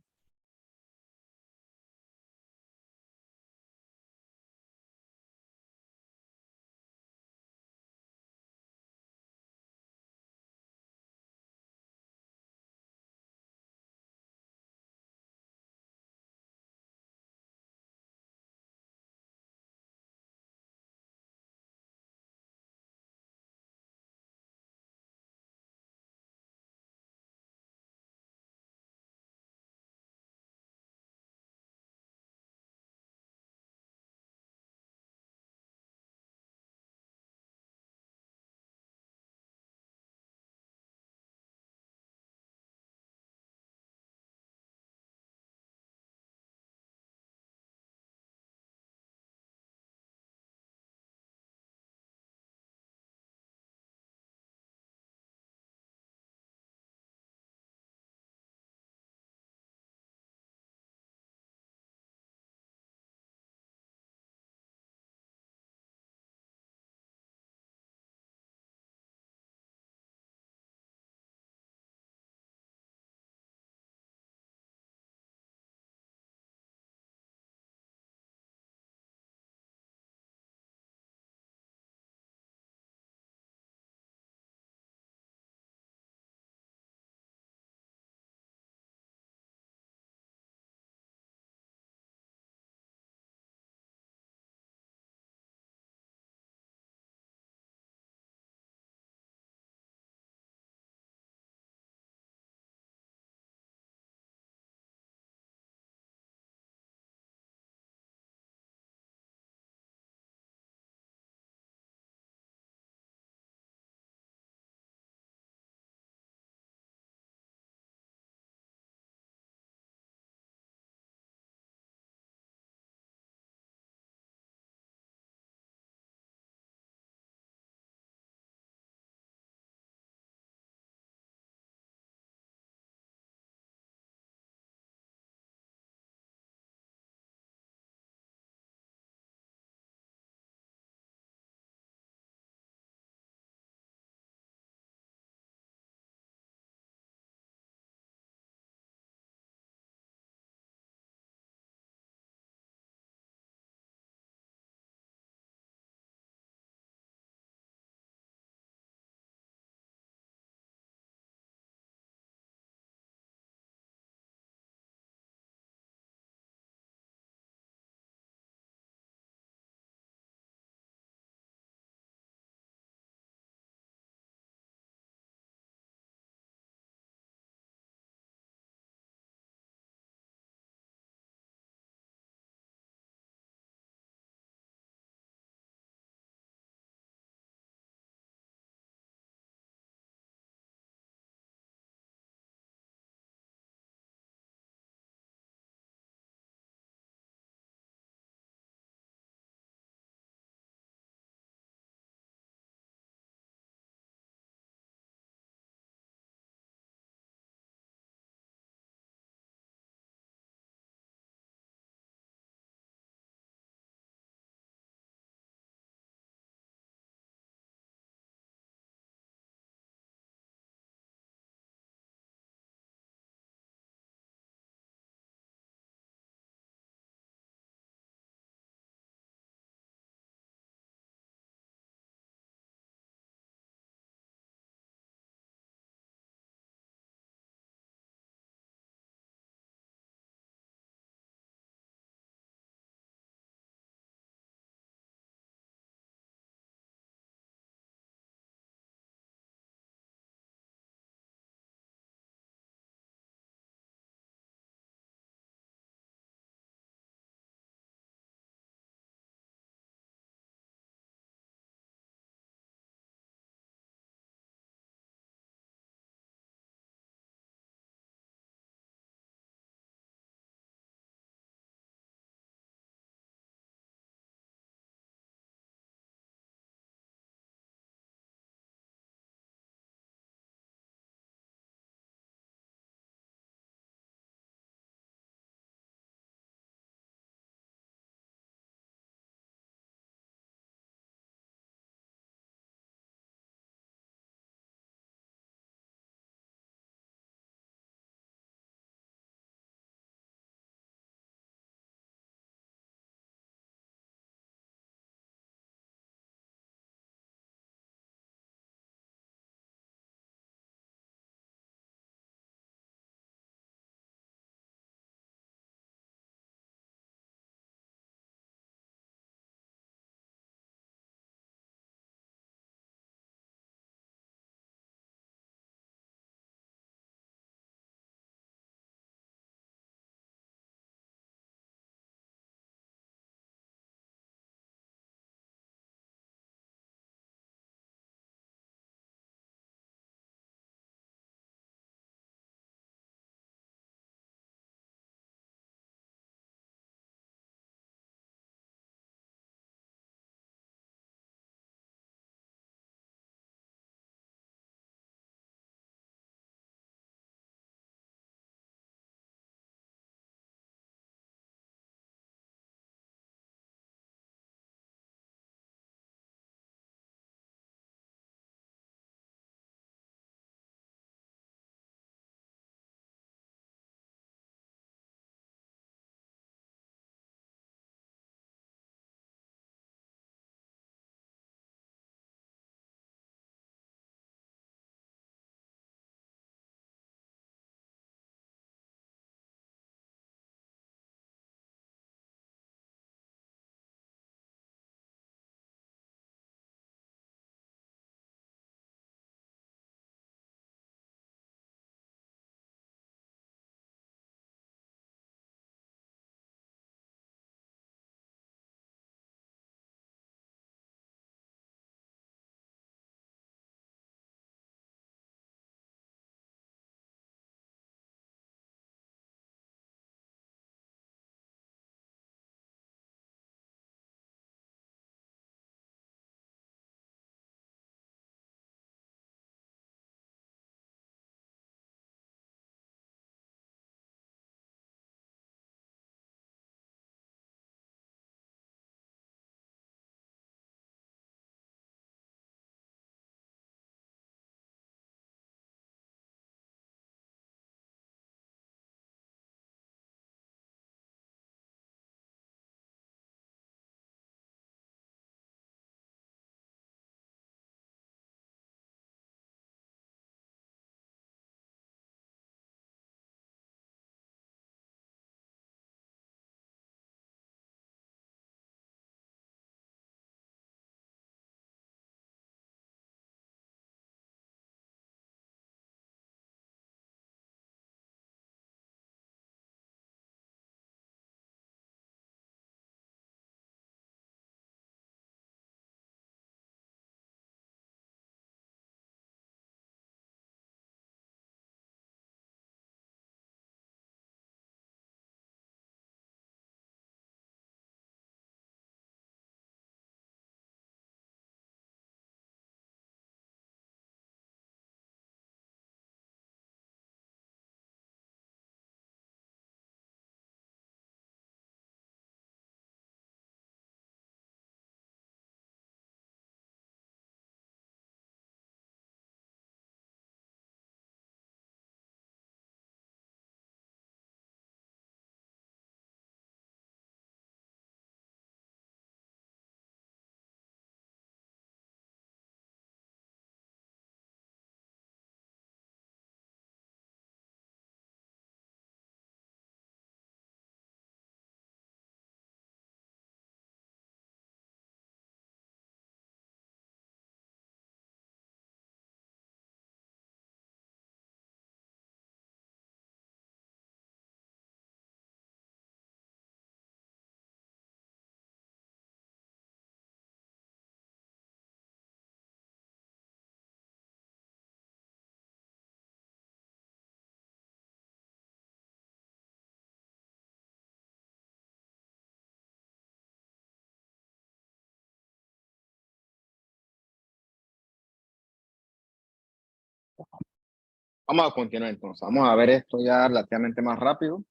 Vamos a continuar entonces. Vamos a ver esto ya relativamente más rápido.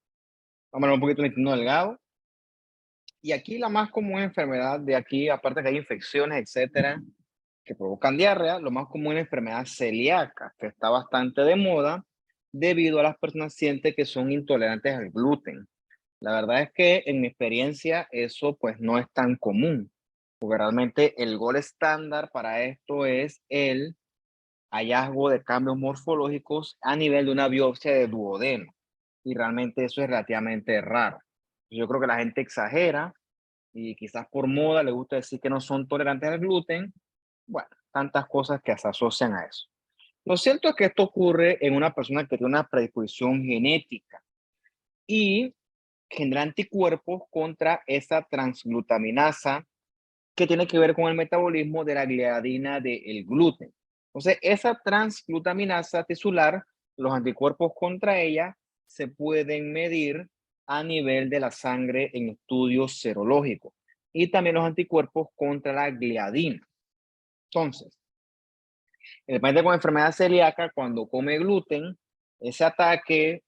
Vamos a ver un poquito el intestino delgado. Y aquí la más común enfermedad de aquí, aparte que hay infecciones, etcétera, que provocan diarrea, lo más común es la enfermedad celíaca, que está bastante de moda debido a las personas sienten que son intolerantes al gluten. La verdad es que en mi experiencia eso pues no es tan común, porque realmente el gol estándar para esto es el hallazgo de cambios morfológicos a nivel de una biopsia de duodeno. Y realmente eso es relativamente raro. Yo creo que la gente exagera y quizás por moda le gusta decir que no son tolerantes al gluten. Bueno, tantas cosas que se asocian a eso. Lo cierto es que esto ocurre en una persona que tiene una predisposición genética y genera anticuerpos contra esa transglutaminasa que tiene que ver con el metabolismo de la gliadina del gluten. Entonces, esa transglutaminasa tisular, los anticuerpos contra ella se pueden medir a nivel de la sangre en estudios serológicos y también los anticuerpos contra la gliadina. Entonces, el paciente con enfermedad celíaca, cuando come gluten, ese ataque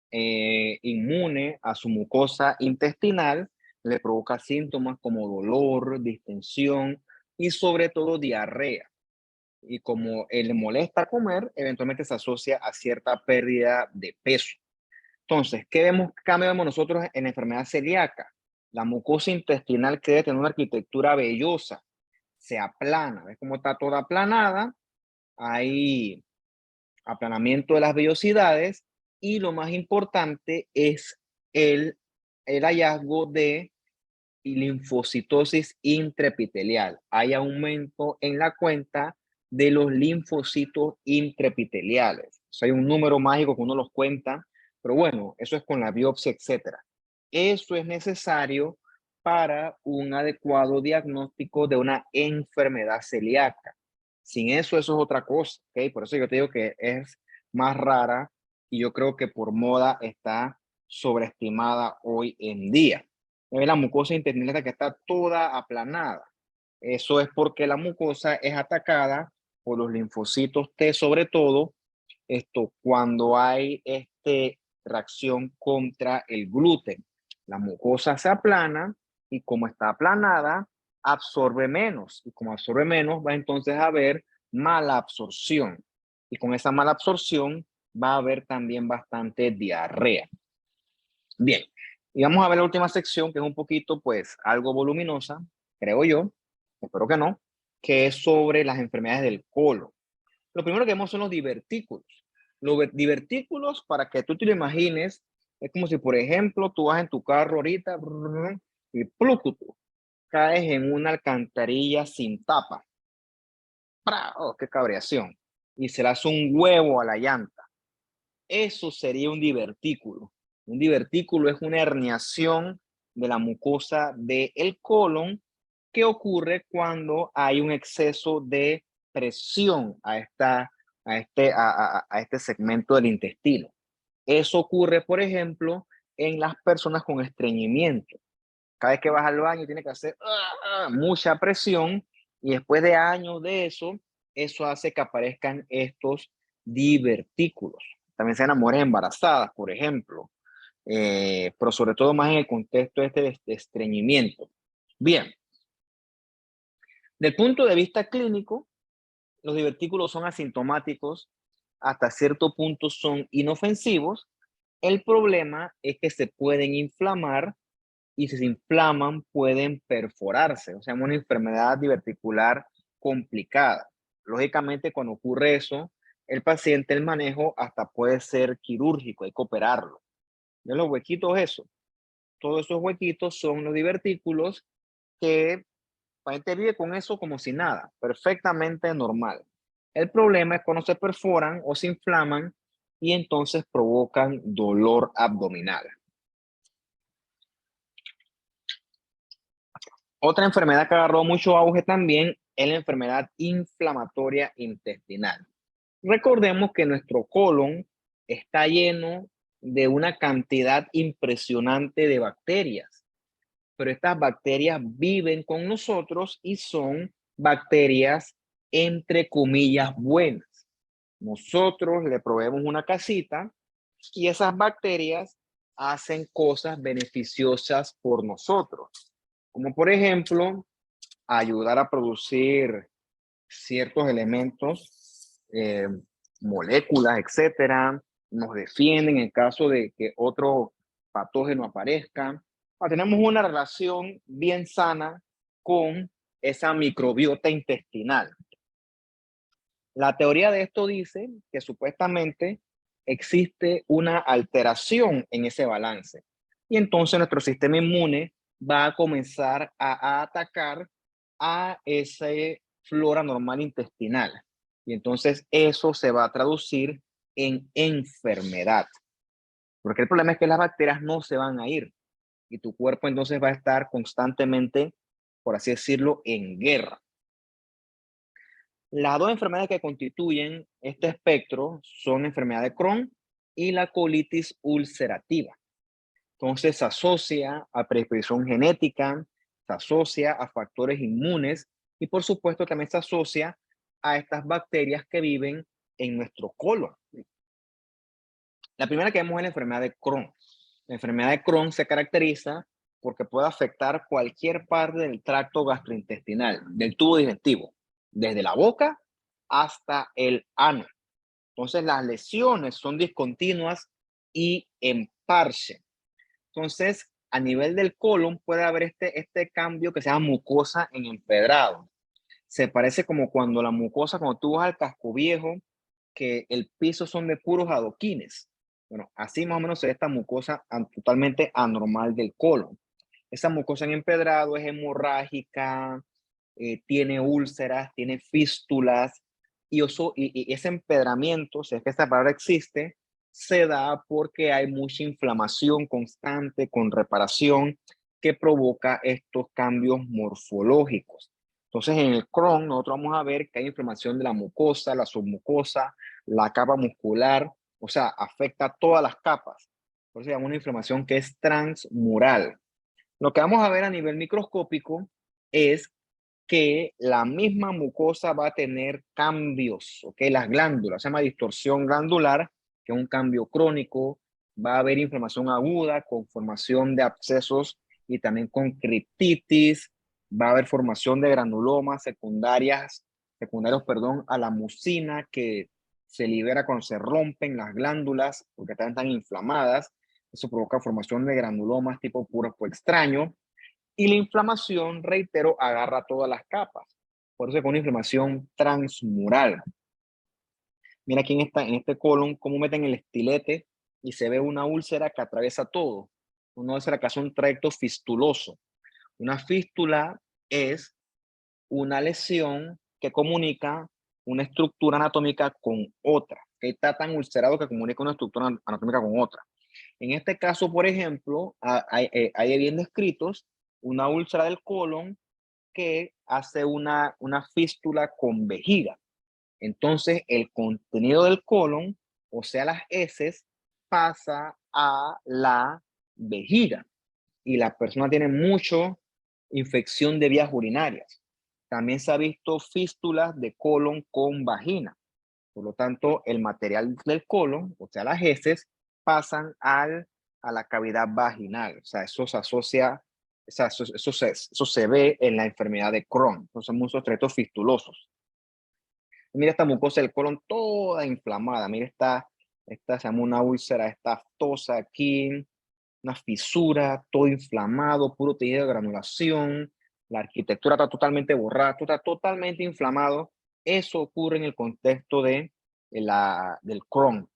inmune a su mucosa intestinal le provoca síntomas como dolor, distensión y sobre todo diarrea. Y como él le molesta comer, eventualmente se asocia a cierta pérdida de peso. Entonces, ¿qué cambio vemos nosotros en la enfermedad celíaca? La mucosa intestinal que debe tener una arquitectura vellosa, se aplana. ¿Ves cómo está toda aplanada? Hay aplanamiento de las vellosidades y lo más importante es el hallazgo de linfocitosis intraepitelial. Hay aumento en la cuenta de los linfocitos intraepiteliales. O sea, hay un número mágico que uno los cuenta, pero bueno, eso es con la biopsia, etcétera. Eso es necesario para un adecuado diagnóstico de una enfermedad celíaca. Sin eso, eso es otra cosa, ¿ok? Por eso yo te digo que es más rara y yo creo que por moda está sobreestimada hoy en día. La mucosa intestinal que está toda aplanada. Eso es porque la mucosa es atacada por los linfocitos T, sobre todo, cuando hay reacción contra el gluten. La mucosa se aplana y como está aplanada, absorbe menos. Y como absorbe menos, va entonces a haber mala absorción. Y con esa mala absorción va a haber también bastante diarrea. Bien, y vamos a ver la última sección, que es un poquito, pues, algo voluminosa, creo yo, espero que no, que es sobre las enfermedades del colon. Lo primero que vemos son los divertículos. Los divertículos, para que tú te lo imagines, es como si, por ejemplo, tú vas en tu carro ahorita y plucutu, caes en una alcantarilla sin tapa. ¡Oh, qué cabreación! Y se le hace un huevo a la llanta. Eso sería un divertículo. Un divertículo es una herniación de la mucosa del colon que ocurre cuando hay un exceso de presión a este segmento del intestino. Eso ocurre, por ejemplo, en las personas con estreñimiento. Cada vez que vas al baño tienes que hacer mucha presión y después de años de eso hace que aparezcan estos divertículos. También se enamoran embarazadas, por ejemplo, pero sobre todo más en el contexto de estreñimiento. Bien, del punto de vista clínico, los divertículos son asintomáticos, hasta cierto punto son inofensivos. El problema es que se pueden inflamar y si se inflaman pueden perforarse, o sea, una enfermedad diverticular complicada. Lógicamente, cuando ocurre eso, el paciente, el manejo hasta puede ser quirúrgico, hay que operarlo. ¿Ven los huequitos eso? Todos esos huequitos son los divertículos que el paciente vive con eso como si nada, perfectamente normal. El problema es cuando se perforan o se inflaman y entonces provocan dolor abdominal. Otra enfermedad que agarró mucho auge también es la enfermedad inflamatoria intestinal. Recordemos que nuestro colon está lleno de una cantidad impresionante de bacterias, pero estas bacterias viven con nosotros y son bacterias entre comillas buenas. Nosotros le proveemos una casita y esas bacterias hacen cosas beneficiosas por nosotros, como por ejemplo, ayudar a producir ciertos elementos, moléculas, etcétera, nos defienden en caso de que otro patógeno aparezca. Tenemos una relación bien sana con esa microbiota intestinal. La teoría de esto dice que supuestamente existe una alteración en ese balance y entonces nuestro sistema inmune va a comenzar a atacar a esa flora normal intestinal y entonces eso se va a traducir en enfermedad. Porque el problema es que las bacterias no se van a ir y tu cuerpo entonces va a estar constantemente, por así decirlo, en guerra. Las dos enfermedades que constituyen este espectro son la enfermedad de Crohn y la colitis ulcerativa. Entonces se asocia a predisposición genética, se asocia a factores inmunes y por supuesto también se asocia a estas bacterias que viven en nuestro colon. La primera que vemos es la enfermedad de Crohn. La enfermedad de Crohn se caracteriza porque puede afectar cualquier parte del tracto gastrointestinal, del tubo digestivo, desde la boca hasta el ano. Entonces las lesiones son discontinuas y en parche. Entonces, a nivel del colon puede haber este cambio que se llama mucosa en empedrado. Se parece como cuando la mucosa, cuando tú vas al casco viejo, que el piso son de puros adoquines. Bueno, así más o menos es esta mucosa totalmente anormal del colon. Esa mucosa en empedrado es hemorrágica, tiene úlceras, tiene fístulas, y ese empedramiento, si es que esta palabra existe, se da porque hay mucha inflamación constante con reparación que provoca estos cambios morfológicos. Entonces, en el Crohn, nosotros vamos a ver que hay inflamación de la mucosa, la submucosa, la capa muscular, o sea, afecta a todas las capas. Por eso se llama una inflamación que es transmural. Lo que vamos a ver a nivel microscópico es que la misma mucosa va a tener cambios, ¿ok? Las glándulas, se llama distorsión glandular, que es un cambio crónico, va a haber inflamación aguda con formación de abscesos y también con criptitis, va a haber formación de granulomas secundarios, a la mucina que se libera cuando se rompen las glándulas porque están inflamadas. Eso provoca formación de granulomas tipo púrpura extraño. Y la inflamación, reitero, agarra todas las capas. Por eso es una inflamación transmural. Mira aquí en este colon, cómo meten el estilete y se ve una úlcera que atraviesa todo. Una úlcera que hace un trayecto fistuloso. Una fístula es una lesión que comunica una estructura anatómica con otra, que está tan ulcerado que comunica una estructura anatómica con otra. En este caso, por ejemplo, hay bien descritos una úlcera del colon que hace una fístula con vejiga. Entonces, el contenido del colon, o sea, las heces, pasa a la vejiga y la persona tiene mucha infección de vías urinarias. También se ha visto fístulas de colon con vagina. Por lo tanto, el material del colon, o sea, las heces, pasan a la cavidad vaginal. O sea, eso se asocia, o sea, eso se ve en la enfermedad de Crohn. Entonces, son muchos tractos fistulosos. Mira esta mucosa del colon toda inflamada. Mira esta se llama una úlcera, esta aftosa aquí, una fisura, todo inflamado, puro tejido de granulación. La arquitectura está totalmente borrada, está totalmente inflamado. Eso ocurre en el contexto del Crohn.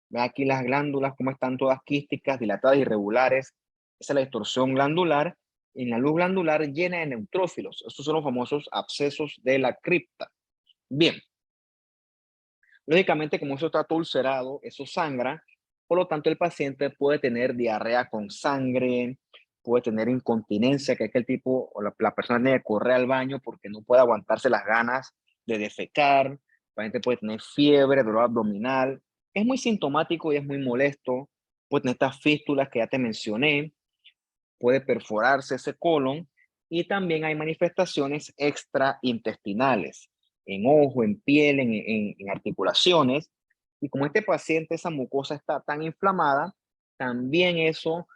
Ve aquí las glándulas, cómo están todas quísticas, dilatadas, irregulares. Esa es la distorsión glandular. En la luz glandular llena de neutrófilos. Estos son los famosos abscesos de la cripta. Bien. Lógicamente, como eso está todo ulcerado, eso sangra. Por lo tanto, el paciente puede tener diarrea con sangre, puede tener incontinencia, que es que el tipo o la persona tiene que correr al baño porque no puede aguantarse las ganas de defecar. El paciente puede tener fiebre, dolor abdominal. Es muy sintomático y es muy molesto. Puede tener estas fístulas que ya te mencioné. Puede perforarse ese colon y también hay manifestaciones extraintestinales. en ojo, en piel, en articulaciones. Y como este paciente, esa mucosa está tan inflamada, también esto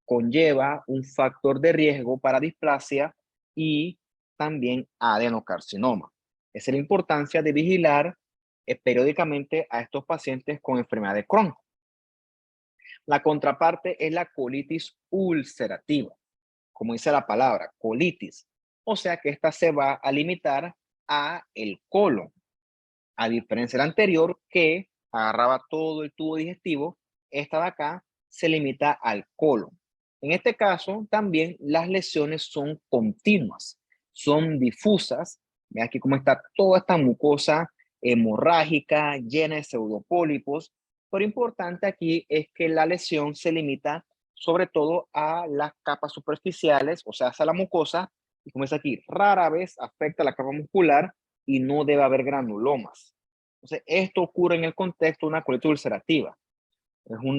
conlleva un factor de riesgo para displasia y también adenocarcinoma. Esa es la importancia de vigilar periódicamente a estos pacientes con enfermedad de Crohn. La contraparte es la colitis ulcerativa, como dice la palabra, colitis. O sea que esta se va a limitar a el colon, a diferencia de la anterior que agarraba todo el tubo digestivo. Esta de acá se limita al colon. En este caso, también las lesiones son continuas, son difusas. Ve aquí cómo está toda esta mucosa hemorrágica, llena de pseudopólipos. Pero importante aquí es que la lesión se limita sobre todo a las capas superficiales, o sea, hacia la mucosa, y como es aquí, rara vez afecta la capa muscular y no debe haber granulomas. Entonces, esto ocurre en el contexto de una colitis ulcerativa.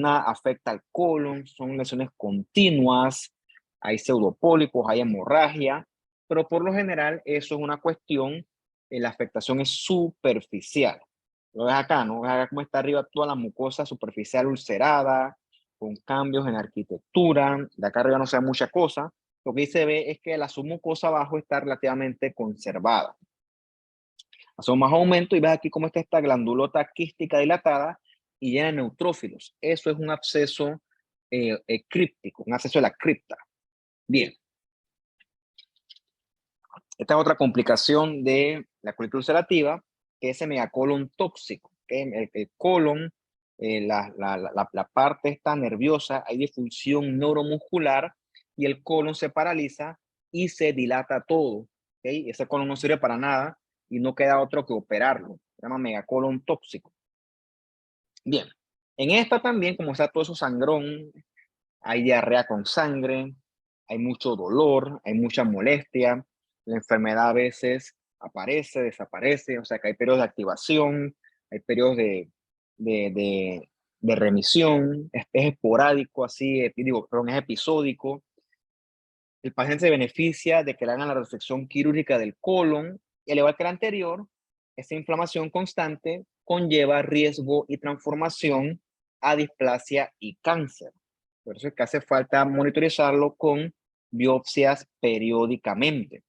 Afecta al colon, son lesiones continuas, hay pseudopólipos, hay hemorragia, pero por lo general eso es una cuestión, la afectación es superficial. Lo ves acá, ¿no? Ves acá cómo está arriba toda la mucosa superficial ulcerada, con cambios en la arquitectura. De acá arriba no se ve mucha cosa. Lo que se ve es que la submucosa abajo está relativamente conservada. Hacemos más aumento y ves aquí cómo está esta glandulota quística dilatada y llena de neutrófilos. Eso es un absceso críptico, un absceso de la cripta. Bien. Esta es otra complicación de la colitis ulcerativa, que es el megacolon tóxico. El colon, la parte está nerviosa, hay disfunción neuromuscular y el colon se paraliza y se dilata todo. Ese colon no sirve para nada y no queda otro que operarlo. Se llama megacolon tóxico. Bien, en esta también, como está todo eso sangrón, hay diarrea con sangre, hay mucho dolor, hay mucha molestia, la enfermedad a veces aparece, desaparece, o sea que hay periodos de activación, hay periodos de remisión, es esporádico, así, perdón, es episódico. El paciente se beneficia de que le hagan la resección quirúrgica del colon, y al igual que la anterior, esta inflamación constante conlleva riesgo y transformación a displasia y cáncer. Por eso es que hace falta monitorizarlo con biopsias periódicamente.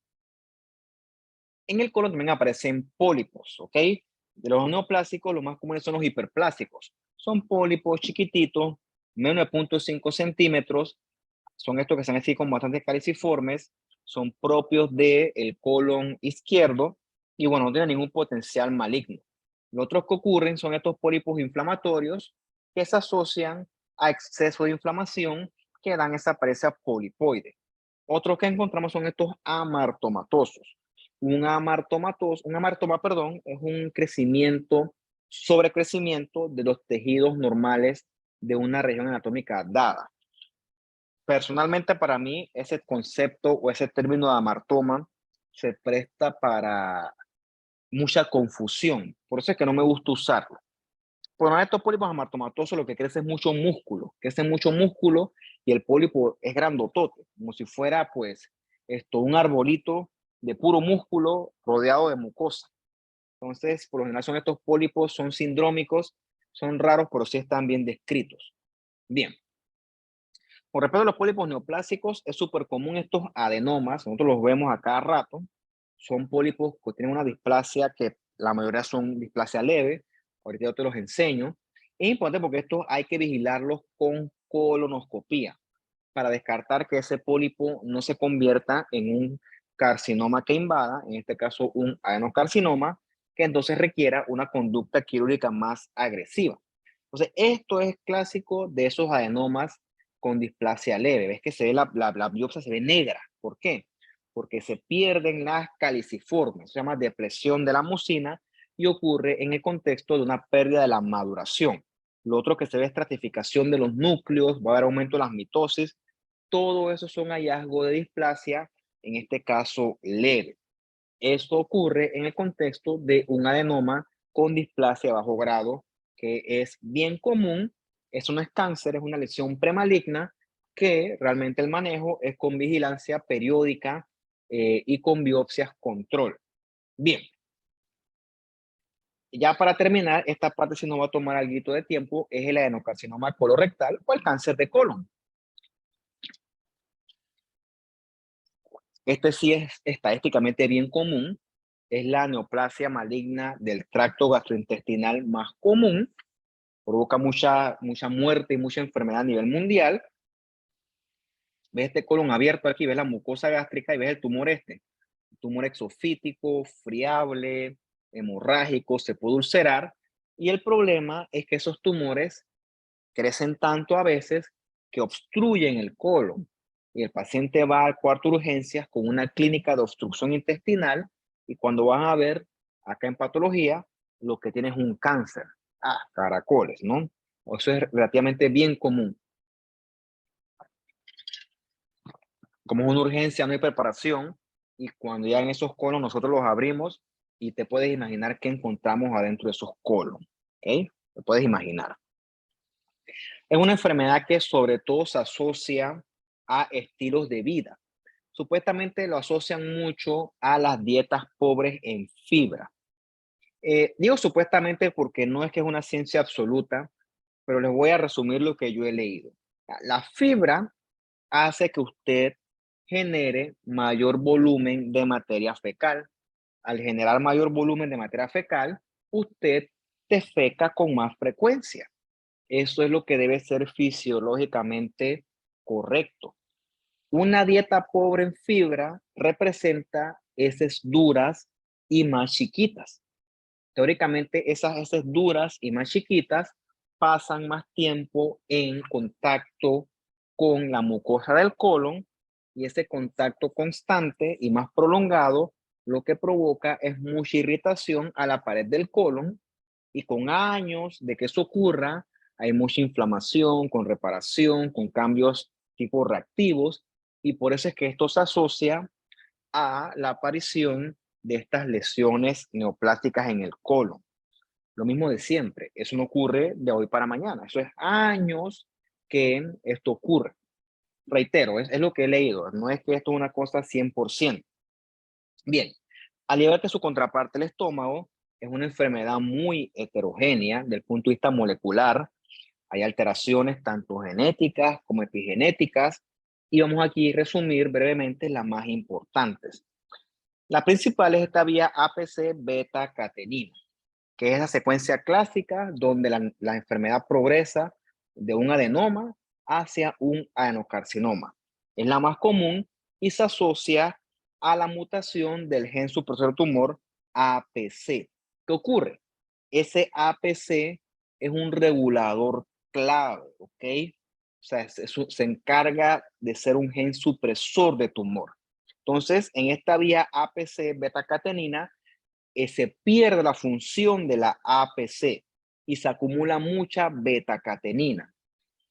En el colon también aparecen pólipos, ¿ok? De los neoplásicos, los más comunes son los hiperplásicos. Son pólipos chiquititos, menos de 0.5 centímetros. Son estos que están así como bastante caliciformes. Son propios del colon izquierdo. Y bueno, no tienen ningún potencial maligno. Los otros que ocurren son estos pólipos inflamatorios que se asocian a exceso de inflamación que dan esa apariencia polipoide. Otros que encontramos son estos amartomatosos. Un amartoma, perdón, es un sobrecrecimiento de los tejidos normales de una región anatómica dada. Personalmente, para mí, ese concepto o ese término de amartoma se presta para mucha confusión. Por eso es que no me gusta usarlo. Por estos pólipos amartomatosos lo que crece es mucho músculo, y el pólipo es grandotote, como si fuera pues un arbolito de puro músculo rodeado de mucosa. Entonces, por lo general estos pólipos son sindrómicos, son raros, pero sí están bien descritos. Bien. Con respecto a los pólipos neoplásicos, es súper común estos adenomas, nosotros los vemos a cada rato, son pólipos que tienen una displasia que la mayoría son displasia leve, ahorita yo te los enseño. Es importante porque estos hay que vigilarlos con colonoscopía para descartar que ese pólipo no se convierta en un carcinoma que invada, en este caso un adenocarcinoma, que entonces requiera una conducta quirúrgica más agresiva. Entonces, esto es clásico de esos adenomas con displasia leve. Ves que se ve la biopsia se ve negra. ¿Por qué? Porque se pierden las caliciformes, se llama depresión de la mucina y ocurre en el contexto de una pérdida de la maduración. Lo otro que se ve es estratificación de los núcleos, va a haber aumento de las mitosis. Todo eso son hallazgos de displasia, en este caso leve. Esto ocurre en el contexto de un adenoma con displasia de bajo grado, que es bien común. Eso no es cáncer, es una lesión premaligna que realmente el manejo es con vigilancia periódica y con biopsias control. Bien. Ya para terminar, esta parte si nos va a tomar algo de tiempo, es el adenocarcinoma colorectal o el cáncer de colon. Este sí es estadísticamente bien común, es la neoplasia maligna del tracto gastrointestinal más común, provoca mucha muerte y mucha enfermedad a nivel mundial. Ves este colon abierto aquí, ves la mucosa gástrica y ves el tumor tumor exofítico, friable, hemorrágico, se puede ulcerar, y el problema es que esos tumores crecen tanto a veces que obstruyen el colon y el paciente va al cuarto de urgencias con una clínica de obstrucción intestinal y cuando van a ver acá en patología, lo que tiene es un cáncer. Caracoles, ¿no? Eso es relativamente bien común. Como es una urgencia, no hay preparación y cuando ya en esos colon nosotros los abrimos y te puedes imaginar qué encontramos adentro de esos colon. ¿Ok? Te puedes imaginar. Es una enfermedad que sobre todo se asocia a estilos de vida. Supuestamente lo asocian mucho a las dietas pobres en fibra. Digo supuestamente porque no es que es una ciencia absoluta, pero les voy a resumir lo que yo he leído. La fibra hace que usted genere mayor volumen de materia fecal. Al generar mayor volumen de materia fecal, usted defeca con más frecuencia. Eso es lo que debe ser fisiológicamente correcto. Una dieta pobre en fibra representa heces duras y más chiquitas. Teóricamente, esas heces duras y más chiquitas pasan más tiempo en contacto con la mucosa del colon y ese contacto constante y más prolongado lo que provoca es mucha irritación a la pared del colon y con años de que eso ocurra, hay mucha inflamación, con reparación, con cambios tipo reactivos y por eso es que esto se asocia a la aparición de estas lesiones neoplásticas en el colon. Lo mismo de siempre, eso no ocurre de hoy para mañana, eso es años que esto ocurre. Reitero, es lo que he leído, no es que esto es una cosa 100%. Bien, al igual que su contraparte, el estómago, es una enfermedad muy heterogénea desde el punto de vista molecular. Hay alteraciones tanto genéticas como epigenéticas y vamos aquí a resumir brevemente las más importantes. La principal es esta vía APC beta-catenina, que es la secuencia clásica donde la enfermedad progresa de un adenoma hacia un adenocarcinoma. Es la más común y se asocia a la mutación del gen supresor tumor APC. ¿Qué ocurre? Ese APC es un regulador clave, ¿ok? O sea, se encarga de ser un gen supresor de tumor. Entonces, en esta vía APC beta-catenina, se pierde la función de la APC y se acumula mucha beta-catenina.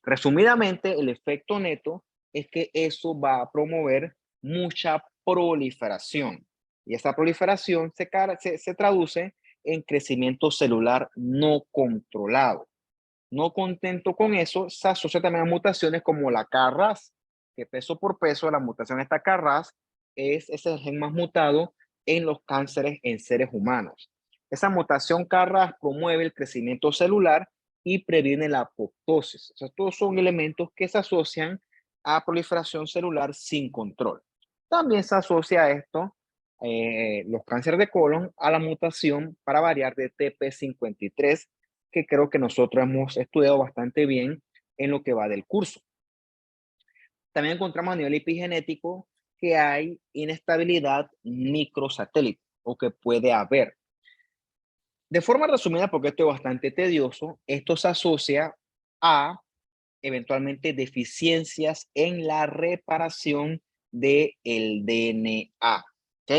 Resumidamente, el efecto neto es que eso va a promover mucha proliferación. Y esa proliferación se traduce en crecimiento celular no controlado. No contento con eso, se asocia también a mutaciones como la KRAS, que peso por peso la mutación esta KRAS es el gen más mutado en los cánceres en seres humanos. Esa mutación KRAS promueve el crecimiento celular y previene la apoptosis. O sea, todos son elementos que se asocian a proliferación celular sin control. También se asocia a esto, los cánceres de colon, a la mutación para variar de TP53, que creo que nosotros hemos estudiado bastante bien en lo que va del curso. También encontramos a nivel epigenético que hay inestabilidad microsatélite o que puede haber. De forma resumida, porque esto es bastante tedioso, esto se asocia a eventualmente deficiencias en la reparación del DNA. ¿Ok?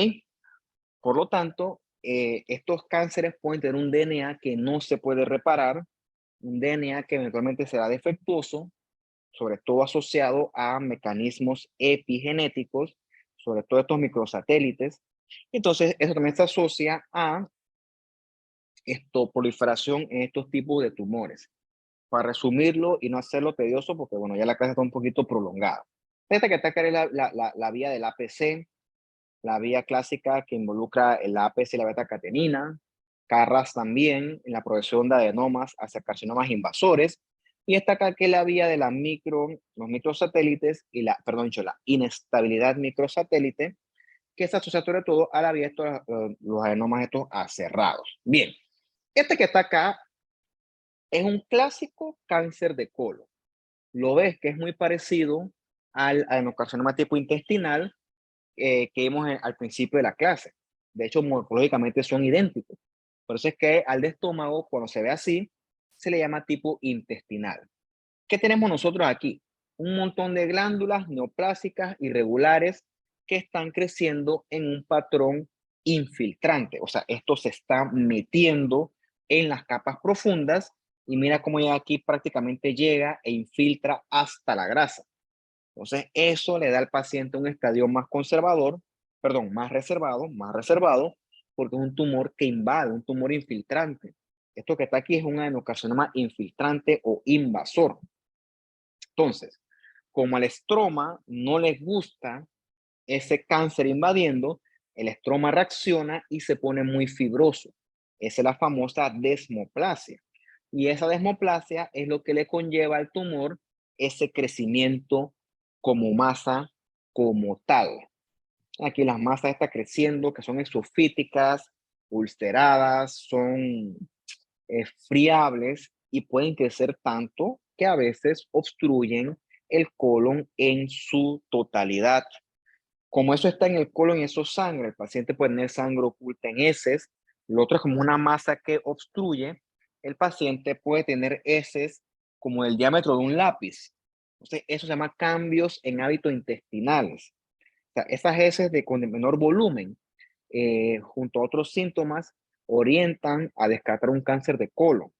Por lo tanto, estos cánceres pueden tener un DNA que no se puede reparar, un DNA que eventualmente será defectuoso, sobre todo asociado a mecanismos epigenéticos, sobre todo estos microsatélites. Entonces, eso también se asocia a proliferación en estos tipos de tumores. Para resumirlo y no hacerlo tedioso, porque bueno, ya la clase está un poquito prolongada. Esta que está acá es la vía del APC, la vía clásica que involucra el APS y la beta-catenina, CARRAS también en la progresión de adenomas hacia carcinomas invasores, y está acá que la vía de los microsatélites y la inestabilidad microsatélite, que se asocia sobre todo a la vía de los adenomas estos acerrados. Bien, este que está acá es un clásico cáncer de colon. Lo ves que es muy parecido al adenocarcinoma tipo intestinal que vimos al principio de la clase. De hecho, morfológicamente son idénticos. Por eso es que al de estómago, cuando se ve así, se le llama tipo intestinal. ¿Qué tenemos nosotros aquí? Un montón de glándulas neoplásicas irregulares que están creciendo en un patrón infiltrante. O sea, esto se está metiendo en las capas profundas y mira cómo ya aquí prácticamente llega e infiltra hasta la grasa. Entonces, eso le da al paciente un estadio más conservador, perdón, más reservado, porque es un tumor que invade, un tumor infiltrante. Esto que está aquí es un adenocarcinoma infiltrante o invasor. Entonces, como al estroma no les gusta ese cáncer invadiendo, el estroma reacciona y se pone muy fibroso. Esa es la famosa desmoplasia. Y esa desmoplasia es lo que le conlleva al tumor ese crecimiento como masa como tal. Aquí las masas están creciendo, que son exofíticas, ulceradas, son friables y pueden crecer tanto que a veces obstruyen el colon en su totalidad. Como eso está en el colon y eso sangra, el paciente puede tener sangre oculta en heces, lo otro es como una masa que obstruye, el paciente puede tener heces como el diámetro de un lápiz. Entonces, eso se llama cambios en hábitos intestinales. O sea, esas heces con menor volumen, junto a otros síntomas, orientan a descartar un cáncer de colon.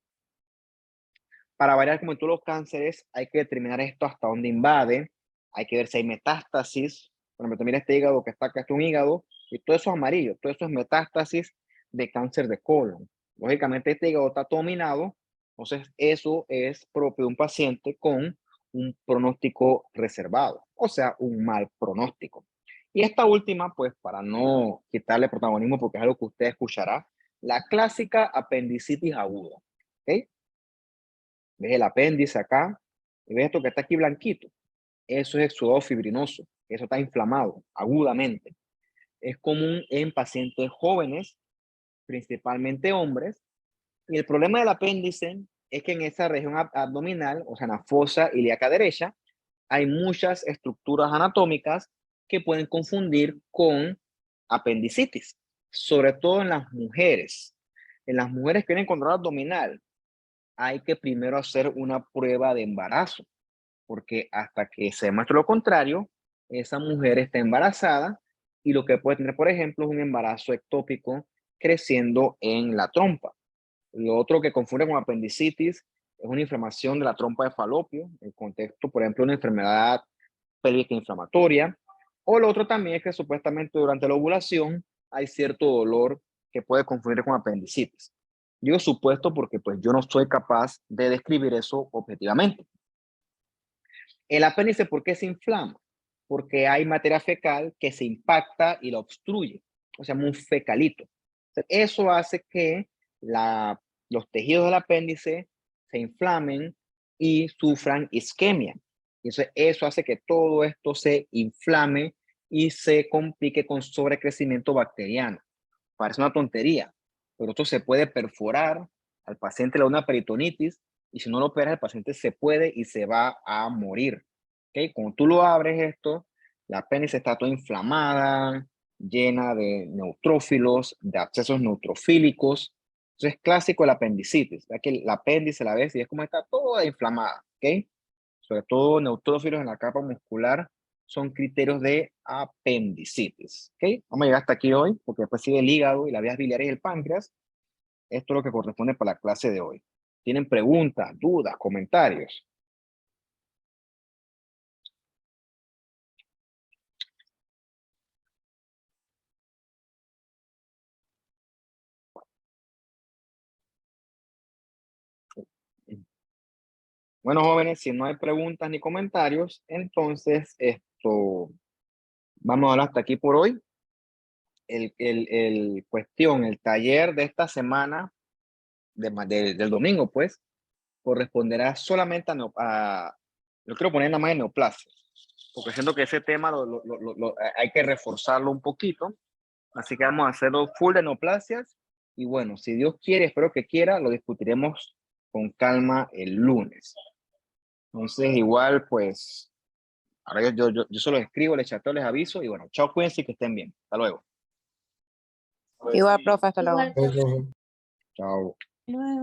Para variar como en todos los cánceres, hay que determinar esto hasta dónde invade, hay que ver si hay metástasis. Por ejemplo, mira este hígado que está acá, este es un hígado, y todo eso es amarillo, todo eso es metástasis de cáncer de colon. Lógicamente este hígado está todo minado, entonces eso es propio de un paciente con un pronóstico reservado, o sea, un mal pronóstico. Y esta última, pues para no quitarle protagonismo, porque es algo que usted escuchará, la clásica apendicitis aguda. ¿Ok? ¿Ves el apéndice acá? ¿Y ves esto que está aquí blanquito? Eso es exudado fibrinoso. Eso está inflamado agudamente. Es común en pacientes jóvenes, principalmente hombres. Y el problema del apéndice es que en esa región abdominal, o sea, en la fosa ilíaca derecha, hay muchas estructuras anatómicas que pueden confundir con apendicitis, sobre todo en las mujeres. En las mujeres que tienen control abdominal, hay que primero hacer una prueba de embarazo, porque hasta que se demuestre lo contrario, esa mujer está embarazada y lo que puede tener, por ejemplo, es un embarazo ectópico creciendo en la trompa. Lo otro que confunde con apendicitis es una inflamación de la trompa de falopio, en contexto, por ejemplo, una enfermedad pélvica inflamatoria. O lo otro también es que supuestamente durante la ovulación hay cierto dolor que puede confundir con apendicitis. Digo supuesto porque pues yo no soy capaz de describir eso objetivamente. El apéndice, ¿por qué se inflama? Porque hay materia fecal que se impacta y la obstruye, o sea, un fecalito. Eso hace que los tejidos del apéndice se inflamen y sufran isquemia. Y eso hace que todo esto se inflame y se complique con sobrecrecimiento bacteriano. Parece una tontería, pero esto se puede perforar, al paciente le da una peritonitis y si no lo operas, el paciente se puede y se va a morir. ¿Okay? Cuando tú lo abres esto, la apéndice está toda inflamada, llena de neutrófilos, de abscesos neutrofílicos. Eso es clásico el apendicitis. ¿Verdad? Que el apéndice la ves y es como está toda inflamada. ¿Okay? Sobre todo neutrófilos en la capa muscular son criterios de apendicitis. ¿Okay? Vamos a llegar hasta aquí hoy, porque después sigue el hígado y las vías biliares y el páncreas. Esto es lo que corresponde para la clase de hoy. ¿Tienen preguntas, dudas, comentarios? Bueno, jóvenes, si no hay preguntas ni comentarios, entonces vamos a hablar hasta aquí por hoy. el cuestión, el taller de esta semana, del domingo, pues, corresponderá solamente yo quiero poner nada más en neoplasia, porque siento que ese tema hay que reforzarlo un poquito, así que vamos a hacerlo full de neoplasias, y bueno, si Dios quiere, espero que quiera, lo discutiremos con calma el lunes. Entonces, igual, pues, ahora yo solo escribo, les chateo, les aviso, y bueno, chao, cuídense y que estén bien. Hasta luego. Igual, profe, hasta luego. Profe. Chao. Luego.